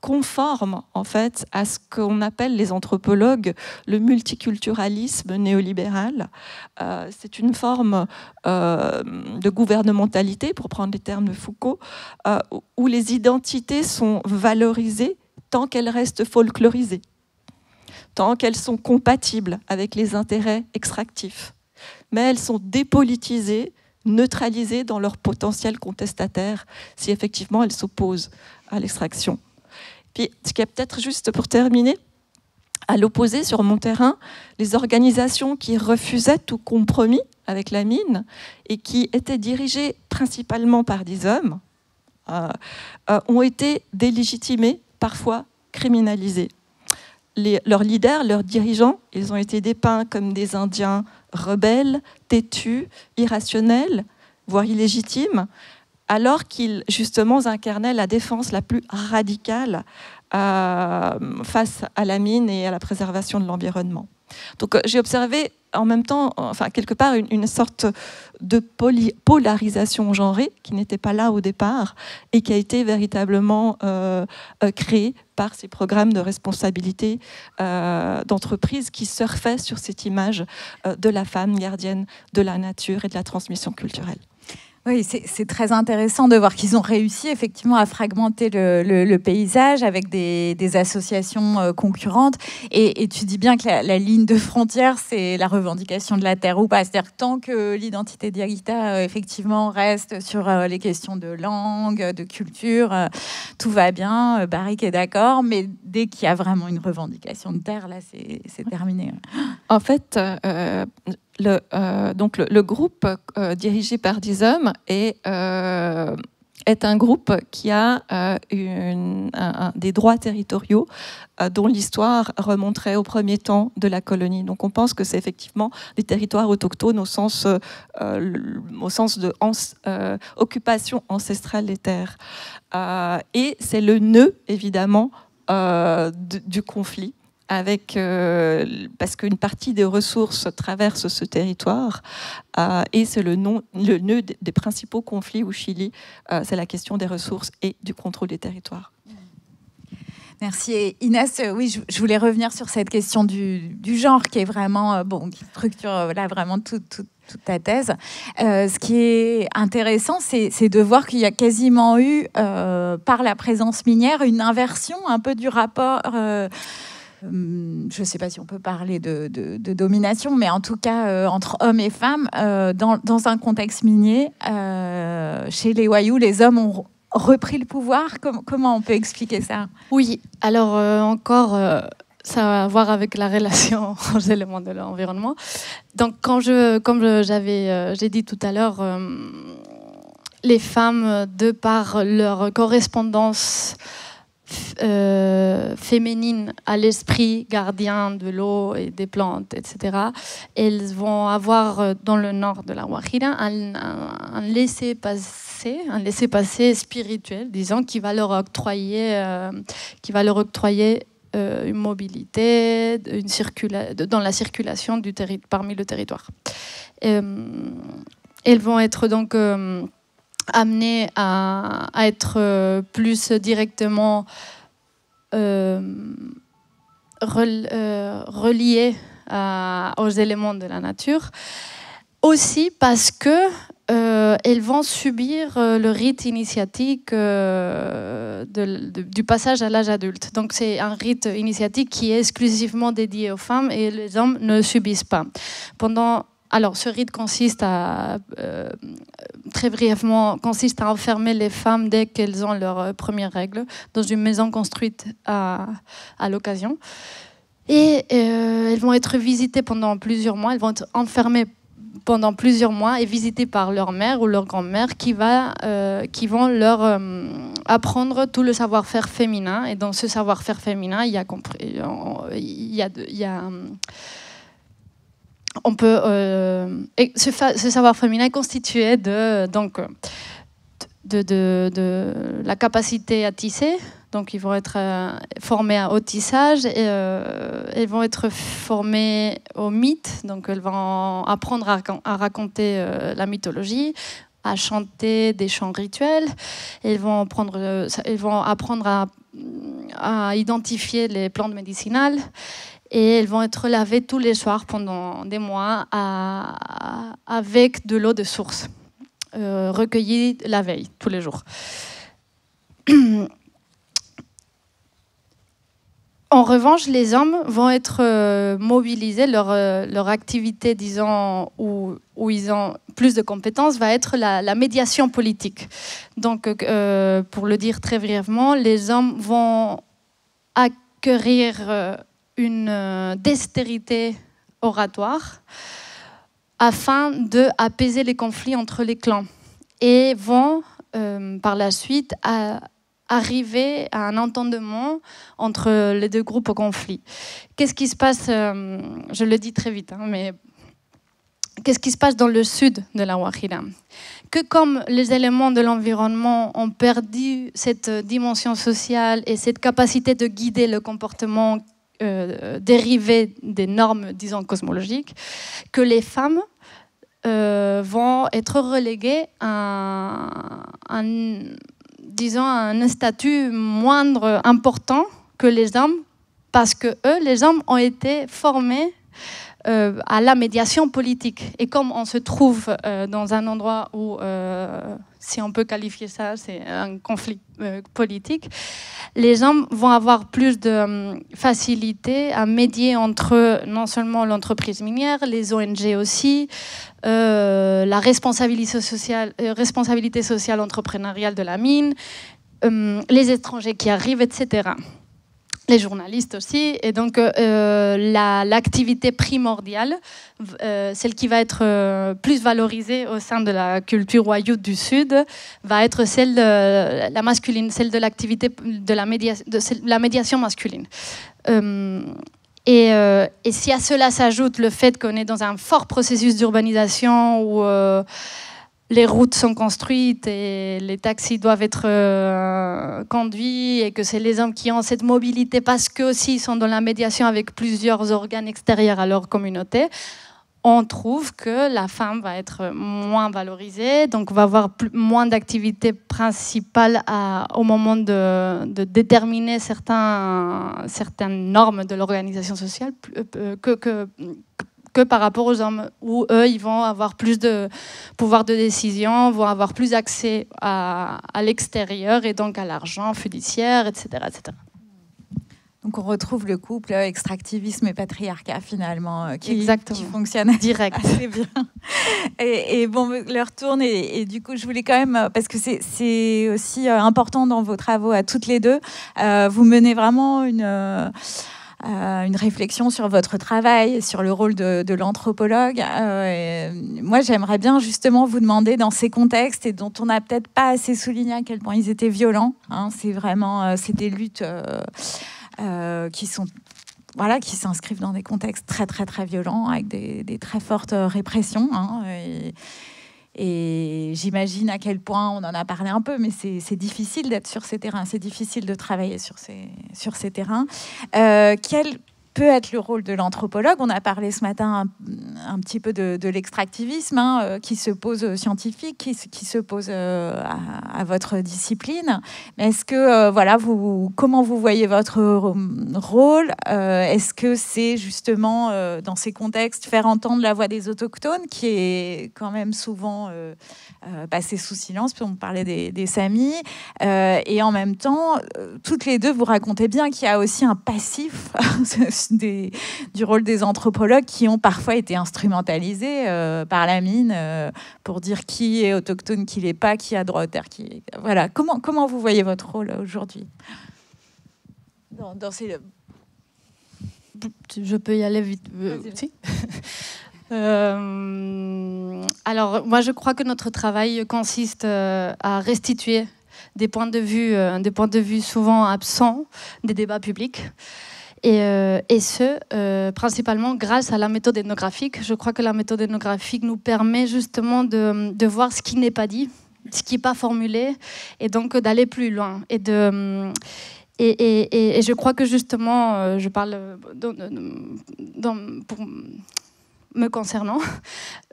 conformes en fait à ce qu'on appelle les anthropologues le multiculturalisme néolibéral. C'est une forme de gouvernementalité, pour prendre les termes de Foucault, où les identités sont valorisées tant qu'elles restent folklorisées, tant qu'elles sont compatibles avec les intérêts extractifs. Mais elles sont dépolitisées, neutralisées dans leur potentiel contestataire si effectivement elles s'opposent à l'extraction. Puis, ce qui est peut-être juste pour terminer, à l'opposé, sur mon terrain, les organisations qui refusaient tout compromis avec la mine et qui étaient dirigées principalement par des hommes ont été délégitimées, parfois criminalisées. Leurs leaders, leurs dirigeants, ils ont été dépeints comme des Indiens rebelles, têtus, irrationnels, voire illégitimes, alors qu'ils, justement, incarnaient la défense la plus radicale face à la mine et à la préservation de l'environnement. Donc j'ai observé en même temps, enfin quelque part, une sorte de polarisation genrée qui n'était pas là au départ et qui a été véritablement créée par ces programmes de responsabilité d'entreprise qui surfaient sur cette image de la femme gardienne de la nature et de la transmission culturelle. Oui, c'est très intéressant de voir qu'ils ont réussi effectivement à fragmenter le paysage avec des associations concurrentes. Et tu dis bien que la ligne de frontière, c'est la revendication de la terre ou pas. C'est-à-dire que tant que l'identité Diaguita, effectivement, reste sur les questions de langue, de culture, tout va bien. Barrick est d'accord. Mais dès qu'il y a vraiment une revendication de terre, là, c'est terminé. En fait... donc le groupe dirigé par des hommes est un groupe qui a des droits territoriaux dont l'histoire remonterait au premier temps de la colonie. Donc on pense que c'est effectivement des territoires autochtones au sens de occupation ancestrale des terres. Et c'est le nœud, évidemment, du conflit. Parce qu'une partie des ressources traverse ce territoire et c'est le nœud des principaux conflits au Chili, c'est la question des ressources et du contrôle des territoires. Merci. Et Inès, oui, je voulais revenir sur cette question du genre qui est vraiment, qui structure là vraiment toute ta thèse. Ce qui est intéressant, c'est de voir qu'il y a quasiment eu, par la présence minière, une inversion un peu du rapport... je ne sais pas si on peut parler de domination, mais en tout cas entre hommes et femmes, dans un contexte minier, chez les Wayuu, les hommes ont repris le pouvoir. Comment on peut expliquer ça? Oui, alors encore, ça a à voir avec la relation aux éléments de l'environnement. Donc, comme j'ai dit tout à l'heure, les femmes, de par leur correspondance féminine à l'esprit gardien de l'eau et des plantes, etc. Elles vont avoir dans le nord de la Guajira un laissez-passer spirituel, disons, qui va leur octroyer une mobilité, dans la circulation parmi le territoire. Elles vont être donc amenés à être plus directement reliés aux éléments de la nature. Aussi parce que elles vont subir le rite initiatique du passage à l'âge adulte. Donc c'est un rite initiatique qui est exclusivement dédié aux femmes et les hommes ne subissent pas. Alors, ce rite consiste très brièvement, à enfermer les femmes dès qu'elles ont leurs premières règles dans une maison construite à l'occasion. Et elles vont être visitées pendant plusieurs mois. Elles vont être enfermées pendant plusieurs mois et visitées par leur mère ou leur grand-mère qui vont leur apprendre tout le savoir-faire féminin. Et dans ce savoir-faire féminin, ce savoir féminin est constitué de la capacité à tisser. Donc, ils vont être formés au tissage. Elles vont être formées au mythe. Donc, elles vont apprendre à raconter la mythologie, à chanter des chants rituels. Elles vont apprendre à identifier les plantes médicinales. Et elles vont être lavées tous les soirs pendant des mois avec de l'eau de source, recueillie la veille, tous les jours. On revanche, les hommes vont être mobilisés, leur activité, disons, où ils ont plus de compétences, va être la médiation politique. Donc, pour le dire très brièvement, les hommes vont acquérir une dextérité oratoire afin d'apaiser les conflits entre les clans et vont par la suite arriver à un entendement entre les deux groupes au conflit. Qu'est-ce qui se passe, je le dis très vite, mais qu'est-ce qui se passe dans le sud de la Guajira? Que comme les éléments de l'environnement ont perdu cette dimension sociale et cette capacité de guider le comportement dérivé des normes, disons, cosmologiques, que les femmes vont être reléguées à un statut moindre important que les hommes, parce que eux, les hommes, ont été formés à la médiation politique. Et comme on se trouve dans un endroit où, si on peut qualifier ça, c'est un conflit politique, les hommes vont avoir plus de facilité à médier entre non seulement l'entreprise minière, les ONG aussi, la responsabilité sociale entrepreneuriale de la mine, les étrangers qui arrivent, etc. Les journalistes aussi. Et donc, l'activité primordiale, celle qui va être plus valorisée au sein de la culture wayuu du Sud, va être celle de la masculine, celle de l'activité de la médiation masculine. Et si à cela s'ajoute le fait qu'on est dans un fort processus d'urbanisation où les routes sont construites et les taxis doivent être conduits et que c'est les hommes qui ont cette mobilité parce qu'eux aussi ils sont dans la médiation avec plusieurs organes extérieurs à leur communauté, on trouve que la femme va être moins valorisée, donc va avoir moins d'activités principales au moment de déterminer certaines normes de l'organisation sociale que par rapport aux hommes, où eux, ils vont avoir plus de pouvoir de décision, vont avoir plus accès à l'extérieur et donc à l'argent fiduciaire, etc., etc. Donc on retrouve le couple extractivisme et patriarcat finalement qui fonctionne direct. Assez bien. Et bon, l'heure tourne et du coup je voulais quand même, parce que c'est aussi important dans vos travaux à toutes les deux, vous menez vraiment une réflexion sur votre travail, sur le rôle de l'anthropologue. Moi, j'aimerais bien justement vous demander, dans ces contextes et dont on n'a peut-être pas assez souligné à quel point ils étaient violents, c'est des luttes qui s'inscrivent dans des contextes très, très, très violents, avec des très fortes répressions. Et j'imagine à quel point, on en a parlé un peu, mais c'est difficile d'être sur ces terrains, c'est difficile de travailler sur ces terrains. Quel peut être le rôle de l'anthropologue? On a parlé ce matin un petit peu de l'extractivisme qui se pose aux scientifiques, qui se pose à votre discipline. Mais est-ce que, comment vous voyez votre rôle? Est-ce que c'est justement, dans ces contextes, faire entendre la voix des autochtones, qui est quand même souvent passée sous silence? On parlait des Samis. Et en même temps, toutes les deux, vous racontez bien qu'il y a aussi un passif du rôle des anthropologues qui ont parfois été instrumentalisés par la mine pour dire qui est autochtone, qui l'est pas, qui a droit aux terres. Voilà. Comment vous voyez votre rôle aujourd'hui dans ces... Je peux y aller vite. Si. Alors, moi, je crois que notre travail consiste à restituer des points de vue souvent absents des débats publics. Et ce, principalement grâce à la méthode ethnographique. Je crois que la méthode ethnographique nous permet justement de voir ce qui n'est pas dit, ce qui n'est pas formulé, et donc d'aller plus loin. Et je crois que justement, je parle pour me concernant,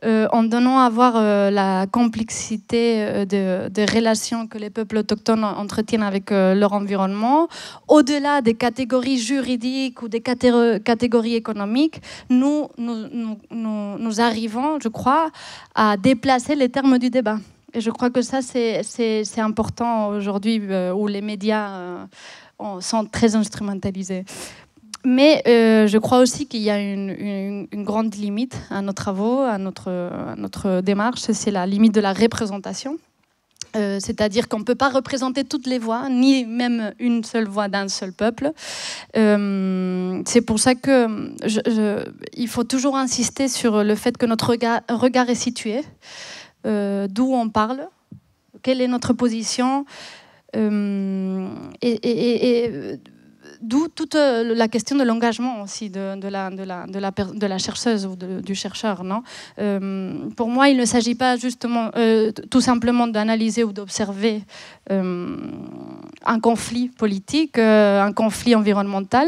en donnant à voir la complexité des relations que les peuples autochtones entretiennent avec leur environnement, au-delà des catégories juridiques ou des catégories économiques, nous arrivons, je crois, à déplacer les termes du débat. Et je crois que ça, c'est important aujourd'hui où les médias sont très instrumentalisés. Mais je crois aussi qu'il y a une grande limite à nos travaux, à notre démarche, c'est la limite de la représentation. C'est-à-dire qu'on ne peut pas représenter toutes les voix, ni même une seule voix d'un seul peuple. C'est pour ça que il faut toujours insister sur le fait que notre regard est situé, d'où on parle, quelle est notre position, d'où toute la question de l'engagement aussi de la chercheuse ou du chercheur. Non, pour moi, il ne s'agit pas justement tout simplement d'analyser ou d'observer un conflit politique, un conflit environnemental,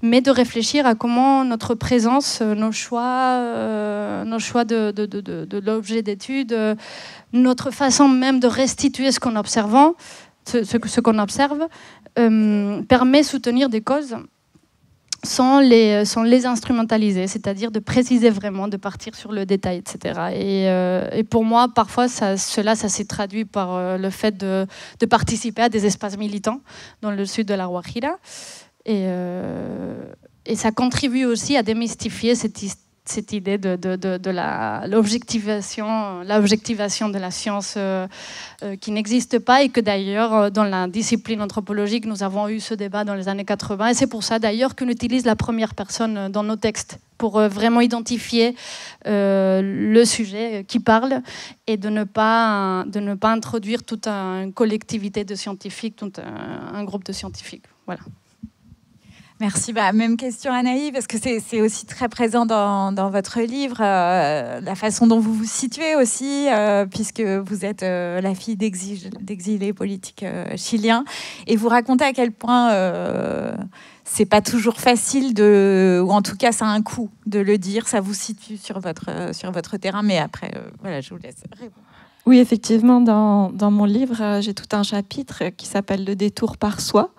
mais de réfléchir à comment notre présence, nos choix de l'objet d'étude, notre façon même de restituer ce qu'on observe, permet de soutenir des causes sans les instrumentaliser, c'est-à-dire de préciser vraiment, de partir sur le détail, etc. Et pour moi, parfois, cela s'est traduit par le fait de participer à des espaces militants dans le sud de la Guajira. Et ça contribue aussi à démystifier cette idée de l'objectivation de la science qui n'existe pas, et que d'ailleurs dans la discipline anthropologique nous avons eu ce débat dans les années 80, et c'est pour ça d'ailleurs qu'on utilise la première personne dans nos textes pour vraiment identifier le sujet qui parle, et de ne pas introduire toute une collectivité de scientifiques, tout un groupe de scientifiques. Voilà. Merci. Même question Anaïs, parce que c'est aussi très présent dans votre livre, la façon dont vous vous situez aussi, puisque vous êtes la fille d'exilés politiques chiliens, et vous racontez à quel point c'est pas toujours facile ou en tout cas ça a un coût de le dire, ça vous situe sur votre terrain, mais après, voilà, je vous laisse répondre. Oui, effectivement, dans mon livre, j'ai tout un chapitre qui s'appelle « Le détour par soi »,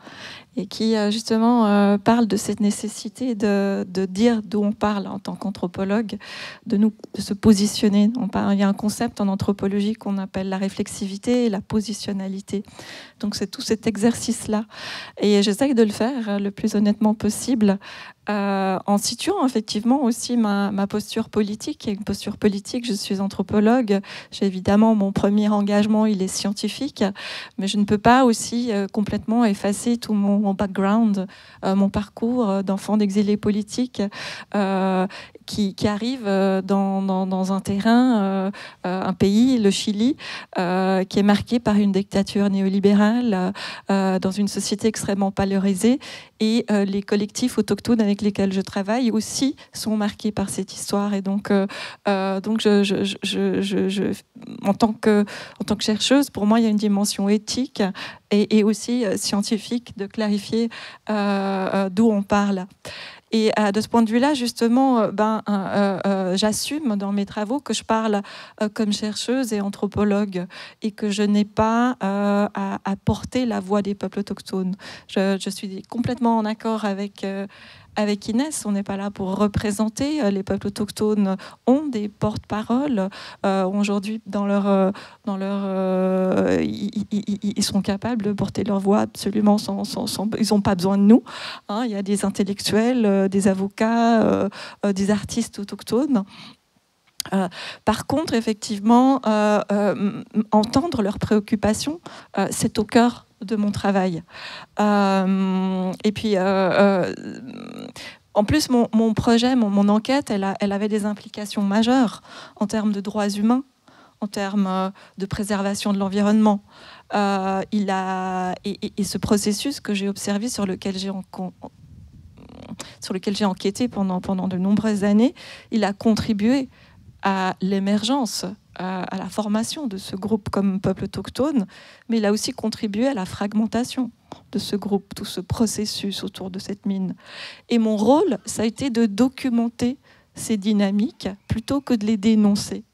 et qui justement parle de cette nécessité de dire d'où on parle en tant qu'anthropologue, de se positionner. Il y a un concept en anthropologie qu'on appelle la réflexivité et la positionnalité. Donc c'est tout cet exercice-là. Et j'essaye de le faire le plus honnêtement possible, en situant effectivement aussi ma posture politique. Il y a une posture politique, je suis anthropologue. J'ai évidemment, mon premier engagement, il est scientifique, mais je ne peux pas aussi complètement effacer tout mon background, mon parcours d'enfant d'exilé politique qui arrive dans un terrain, un pays, le Chili, qui est marqué par une dictature néolibérale, dans une société extrêmement polarisée, et les collectifs autochtones avec lesquels je travaille aussi sont marqués par cette histoire. Et donc en tant que chercheuse, pour moi, il y a une dimension éthique et aussi scientifique de clarifier d'où on parle. Et de ce point de vue-là, justement, j'assume dans mes travaux que je parle comme chercheuse et anthropologue, et que je n'ai pas à porter la voix des peuples autochtones. Je suis complètement en accord avec Inès. On n'est pas là pour représenter. Les peuples autochtones ont des porte-paroles. Aujourd'hui, ils sont capables de porter leur voix absolument ils n'ont pas besoin de nous. Il y a des intellectuels, des avocats, des artistes autochtones. Par contre, effectivement, entendre leurs préoccupations, c'est au cœur de mon travail. Et puis, en plus, mon projet, mon enquête, elle avait des implications majeures en termes de droits humains, en termes de préservation de l'environnement. Et ce processus que j'ai observé, sur lequel j'ai enquêté pendant de nombreuses années, il a contribué à l'émergence, à la formation de ce groupe comme peuple autochtone, mais il a aussi contribué à la fragmentation de ce groupe, tout ce processus autour de cette mine. Et mon rôle, ça a été de documenter ces dynamiques plutôt que de les dénoncer.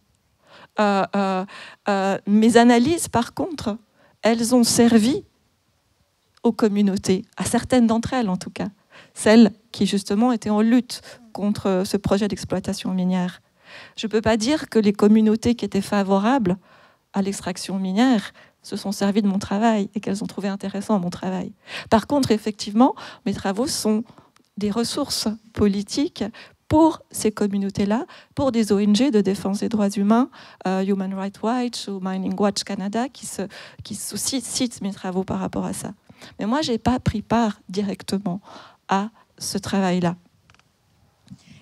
Mes analyses, par contre, elles ont servi aux communautés, à certaines d'entre elles en tout cas, celles qui justement étaient en lutte contre ce projet d'exploitation minière. Je ne peux pas dire que les communautés qui étaient favorables à l'extraction minière se sont servies de mon travail et qu'elles ont trouvé intéressant mon travail. Par contre, effectivement, mes travaux sont des ressources politiques pour ces communautés-là, pour des ONG de défense des droits humains, Human Rights Watch ou Mining Watch Canada, qui citent mes travaux par rapport à ça. Mais moi, je n'ai pas pris part directement à ce travail-là.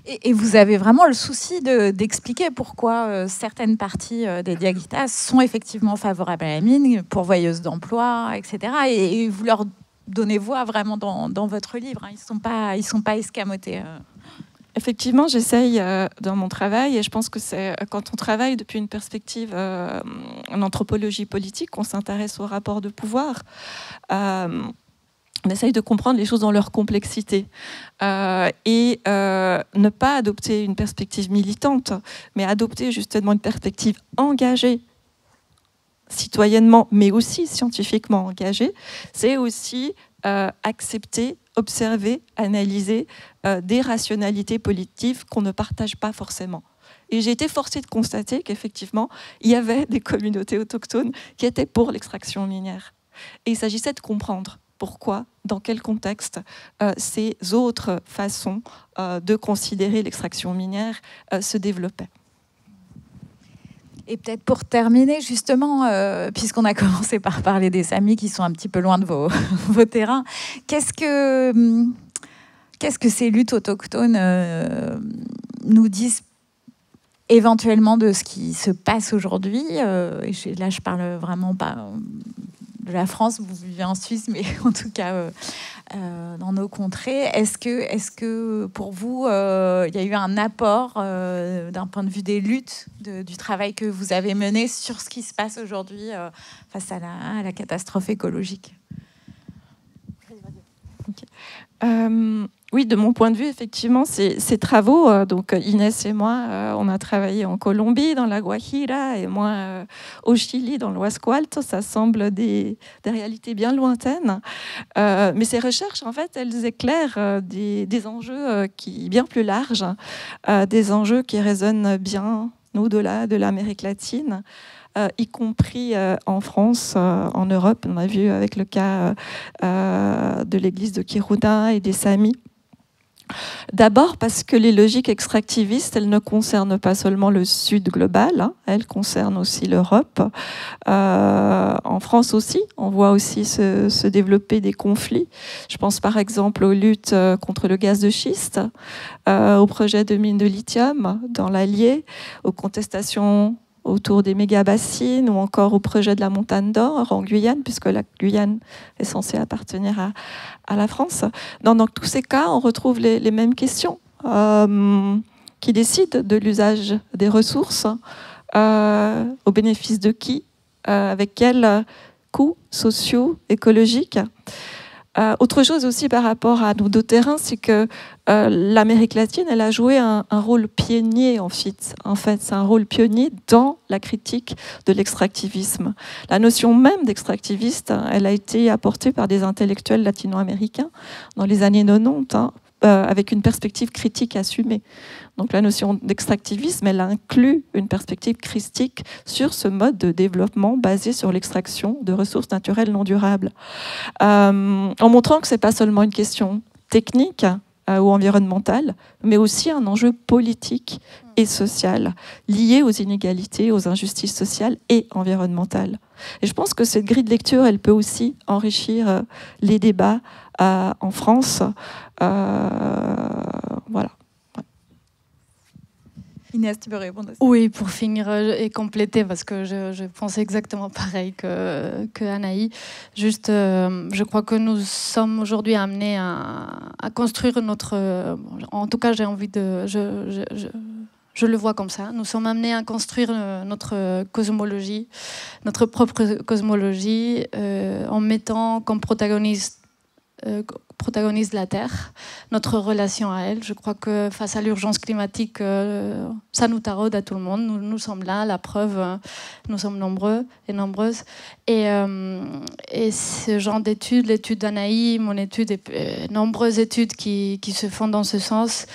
Et vous avez vraiment le souci d'expliquer pourquoi certaines parties des Diaguitas sont effectivement favorables à la mine, pourvoyeuses d'emploi, etc. Et vous leur donnez voix vraiment dans votre livre. Hein. Ils sont pas escamotés. Effectivement, j'essaye dans mon travail, et je pense que c'est quand on travaille depuis une perspective en anthropologie politique qu'on s'intéresse au rapport de pouvoir. On essaye de comprendre les choses dans leur complexité et ne pas adopter une perspective militante, mais adopter justement une perspective engagée citoyennement, mais aussi scientifiquement engagée. C'est aussi accepter, observer, analyser des rationalités politiques qu'on ne partage pas forcément. Et j'ai été forcée de constater qu'effectivement, il y avait des communautés autochtones qui étaient pour l'extraction minière. Et il s'agissait de comprendre pourquoi, dans quel contexte, ces autres façons de considérer l'extraction minière se développaient. Et peut-être pour terminer, justement, puisqu'on a commencé par parler des Samis qui sont un petit peu loin de vos terrains, qu'est-ce que ces luttes autochtones nous disent éventuellement de ce qui se passe aujourd'hui? Et là, je parle vraiment pas de la France, vous vivez en Suisse, mais en tout cas dans nos contrées. Est-ce que pour vous, il y a eu un apport d'un point de vue des luttes, du travail que vous avez mené sur ce qui se passe aujourd'hui face à la catastrophe écologique? Okay. Oui, de mon point de vue, effectivement, ces travaux, donc Inès et moi, on a travaillé en Colombie, dans la Guajira, et moi au Chili, dans l'Huasco Alto. Ça semble des réalités bien lointaines. Mais ces recherches, en fait, elles éclairent des enjeux bien plus larges, des enjeux qui résonnent bien au-delà de l'Amérique latine. Y compris en France, en Europe. On a vu avec le cas de l'église de Kiruna et des Samis. D'abord parce que les logiques extractivistes, elles ne concernent pas seulement le Sud global, hein, elles concernent aussi l'Europe. En France aussi, on voit aussi se développer des conflits. Je pense par exemple aux luttes contre le gaz de schiste, au projet de mine de lithium dans l'Allier, aux contestations autour des méga-bassines ou encore au projet de la montagne d'or en Guyane, puisque la Guyane est censée appartenir à la France. Dans tous ces cas, on retrouve les mêmes questions qui décident de l'usage des ressources, au bénéfice de qui, avec quels coûts sociaux, écologiques. Autre chose aussi par rapport à nos deux terrains, c'est que l'Amérique latine, elle a joué un rôle pionnier en fait. C'est un rôle pionnier dans la critique de l'extractivisme. La notion même d'extractiviste, elle a été apportée par des intellectuels latino-américains dans les années 90, hein, avec une perspective critique assumée. Donc la notion d'extractivisme, elle inclut une perspective critique sur ce mode de développement basé sur l'extraction de ressources naturelles non durables, en montrant que ce n'est pas seulement une question technique ou environnementale, mais aussi un enjeu politique et social lié aux inégalités, aux injustices sociales et environnementales. Et je pense que cette grille de lecture, elle peut aussi enrichir les débats en France. Voilà. Inès, tu peux répondre à ça? Oui, pour finir et compléter, parce que je pense exactement pareil que Anaï. Juste, je crois que nous sommes aujourd'hui amenés à construire notre... en tout cas, j'ai envie de... Je le vois comme ça. Nous sommes amenés à construire notre cosmologie, notre propre cosmologie, en mettant comme protagoniste la Terre, notre relation à elle. Je crois que face à l'urgence climatique, ça nous taraude à tout le monde. Nous sommes là, la preuve, nous sommes nombreux et nombreuses. Et ce genre d'études, l'étude d'Anaï, mon étude et nombreuses études qui se font dans ce sens,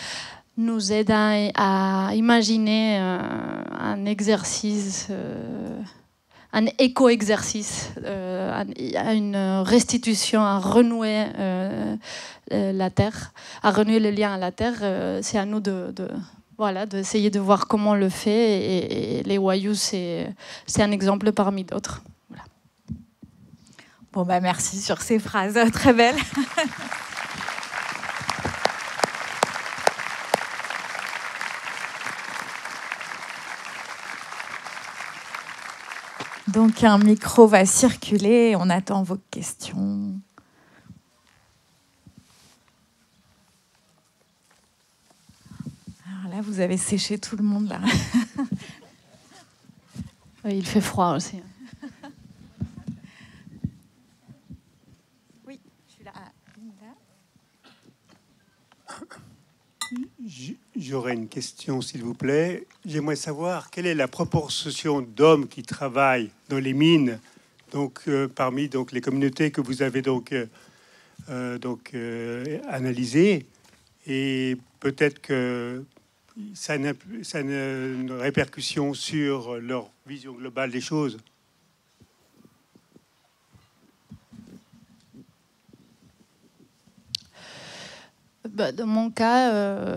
nous aident à imaginer un exercice un éco-exercice, à une restitution, à renouer la terre, à renouer le lien à la terre. C'est à nous d'essayer de voir comment on le fait. Et les Wayuu, c'est un exemple parmi d'autres. Voilà. Bon, bah merci sur ces phrases très belles. Donc un micro va circuler, on attend vos questions. Alors là, vous avez séché tout le monde là. Il fait froid aussi. Oui, je suis là. J'aurais une question, s'il vous plaît. J'aimerais savoir quelle est la proportion d'hommes qui travaillent dans les mines, parmi les communautés que vous avez analysées, et peut-être que ça a une répercussion sur leur vision globale des choses. Dans mon cas,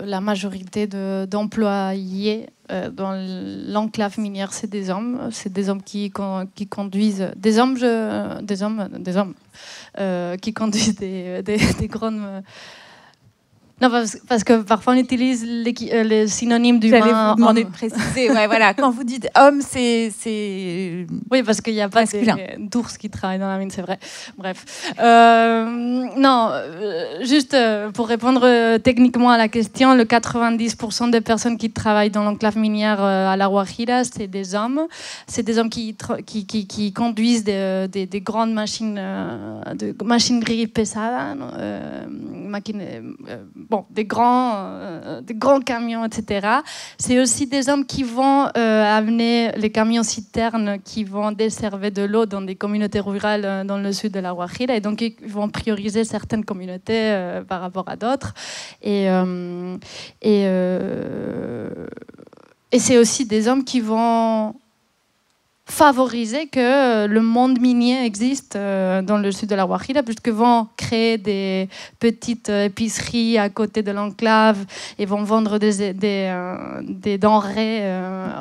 la majorité d'employés dans l'enclave minière, c'est des hommes. C'est des hommes qui conduisent... Des hommes qui conduisent des grandes... Non, parce que parfois on utilise les synonymes d'humain. J'allais vous demander de préciser. Ouais, voilà. Quand vous dites homme, c'est... Oui, parce qu'il n'y a pas d'ours qui travaillent dans la mine, c'est vrai. Bref. Non, juste pour répondre techniquement à la question, le 90% des personnes qui travaillent dans l'enclave minière à La Guajira, c'est des hommes. C'est des hommes qui conduisent des grandes machines, de machinerie pesada, des grands camions, etc. C'est aussi des hommes qui vont amener les camions citernes qui vont desservir de l'eau dans des communautés rurales dans le sud de la Guajira. Et donc, ils vont prioriser certaines communautés par rapport à d'autres. Et c'est aussi des hommes qui vont favoriser que le monde minier existe dans le sud de la Guajira, puisqu'ils vont créer des petites épiceries à côté de l'enclave et vont vendre des denrées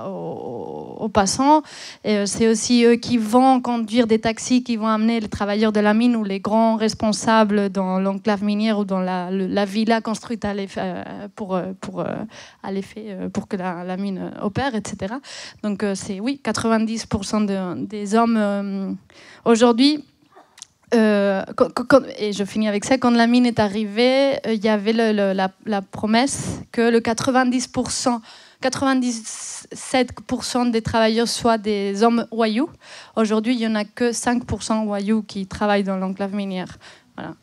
aux passants. Et c'est aussi eux qui vont conduire des taxis qui vont amener les travailleurs de la mine ou les grands responsables dans l'enclave minière ou dans la villa construite pour que la mine opère, etc. Donc c'est 90% des hommes aujourd'hui. Et je finis avec ça. Quand la mine est arrivée, il y avait la promesse que le 97% des travailleurs soient des hommes Wayuu. Aujourd'hui, il n'y en a que 5% Wayuu qui travaillent dans l'enclave minière. Voilà.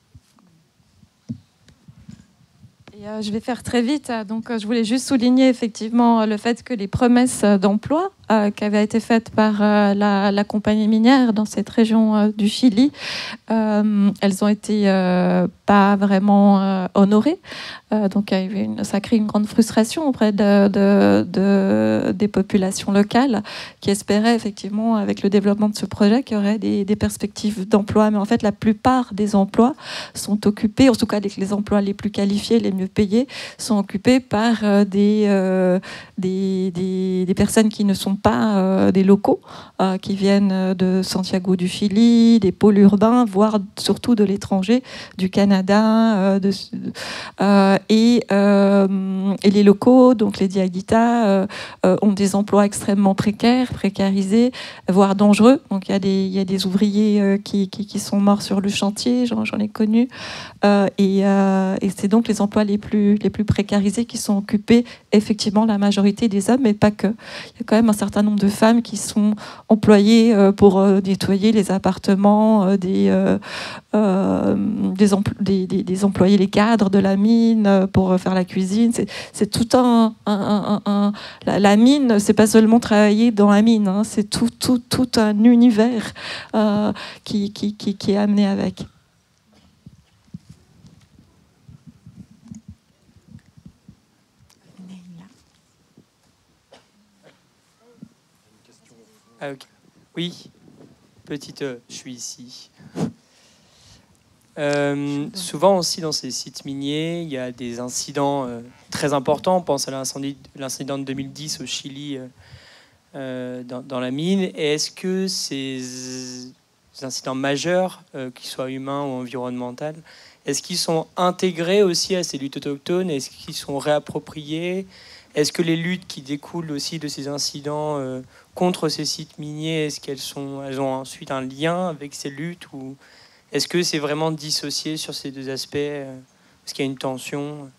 Et je vais faire très vite. Donc, je voulais juste souligner effectivement le fait que les promesses d'emploi qui avaient été faites par la compagnie minière dans cette région du Chili, elles ont été pas vraiment honorées. Donc, ça crée une grande frustration auprès des populations locales qui espéraient effectivement, avec le développement de ce projet, qu'il y aurait des perspectives d'emploi. Mais en fait, la plupart des emplois sont occupés, en tout cas les emplois les plus qualifiés, les mieux payés, sont occupés par des personnes qui ne sont pas des locaux, qui viennent de Santiago du Chili, des pôles urbains, voire surtout de l'étranger, du Canada, et les locaux, donc les Diaguita, ont des emplois extrêmement précarisés, voire dangereux. Donc il y a des ouvriers qui sont morts sur le chantier, j'en ai connu, et c'est donc les emplois les plus précarisés qui sont occupés, effectivement, la majorité des hommes, mais pas que. Il y a quand même un certain nombre de femmes qui sont employées pour nettoyer les appartements, des employés, les cadres de la mine, pour faire la cuisine. C'est tout la mine, c'est pas seulement travailler dans la mine, hein, c'est tout un univers qui est amené avec. Ah, okay. Oui, je suis ici. Souvent aussi dans ces sites miniers, il y a des incidents très importants. On pense à l'incident de 2010 au Chili dans la mine. Et est-ce que ces incidents majeurs, qu'ils soient humains ou environnementaux, est-ce qu'ils sont intégrés aussi à ces luttes autochtones? Est-ce qu'ils sont réappropriés? Est-ce que les luttes qui découlent aussi de ces incidents contre ces sites miniers, est-ce elles ont ensuite un lien avec ces luttes, ou est-ce que c'est vraiment dissocié sur ces deux aspects? Est-ce qu'il y a une tension?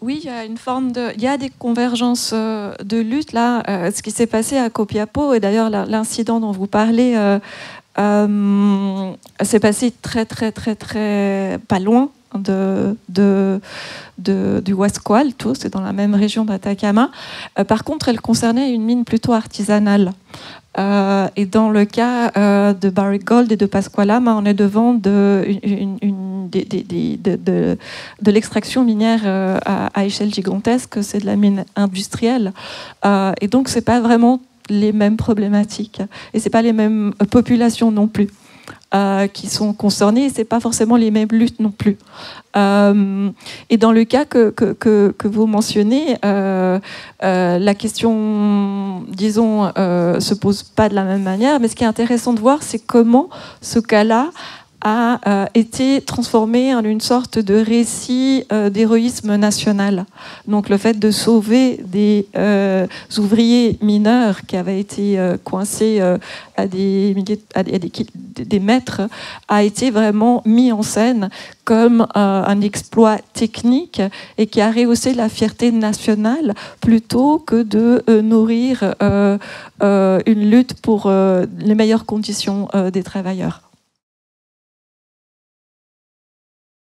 Oui, il y a une forme il y a des convergences de lutte là. Ce qui s'est passé à Copiapó, et d'ailleurs l'incident dont vous parlez s'est passé très pas loin du Huasco Alto, c'est dans la même région d'Atacama. Par contre, elle concernait une mine plutôt artisanale. Et dans le cas de Barrick Gold et de Pascua-Lama, on est devant de l'extraction minière à échelle gigantesque. C'est de la mine industrielle. Et donc, ce n'est pas vraiment les mêmes problématiques. Et ce n'est pas les mêmes populations non plus qui sont concernées. Et ce n'est pas forcément les mêmes luttes non plus. Et dans le cas que vous mentionnez, la question, disons, se pose pas de la même manière, mais ce qui est intéressant de voir, c'est comment ce cas-là a été transformé en une sorte de récit d'héroïsme national. Donc le fait de sauver des ouvriers mineurs qui avaient été coincés à des mètres a été vraiment mis en scène comme un exploit technique et qui a rehaussé la fierté nationale plutôt que de nourrir une lutte pour les meilleures conditions des travailleurs.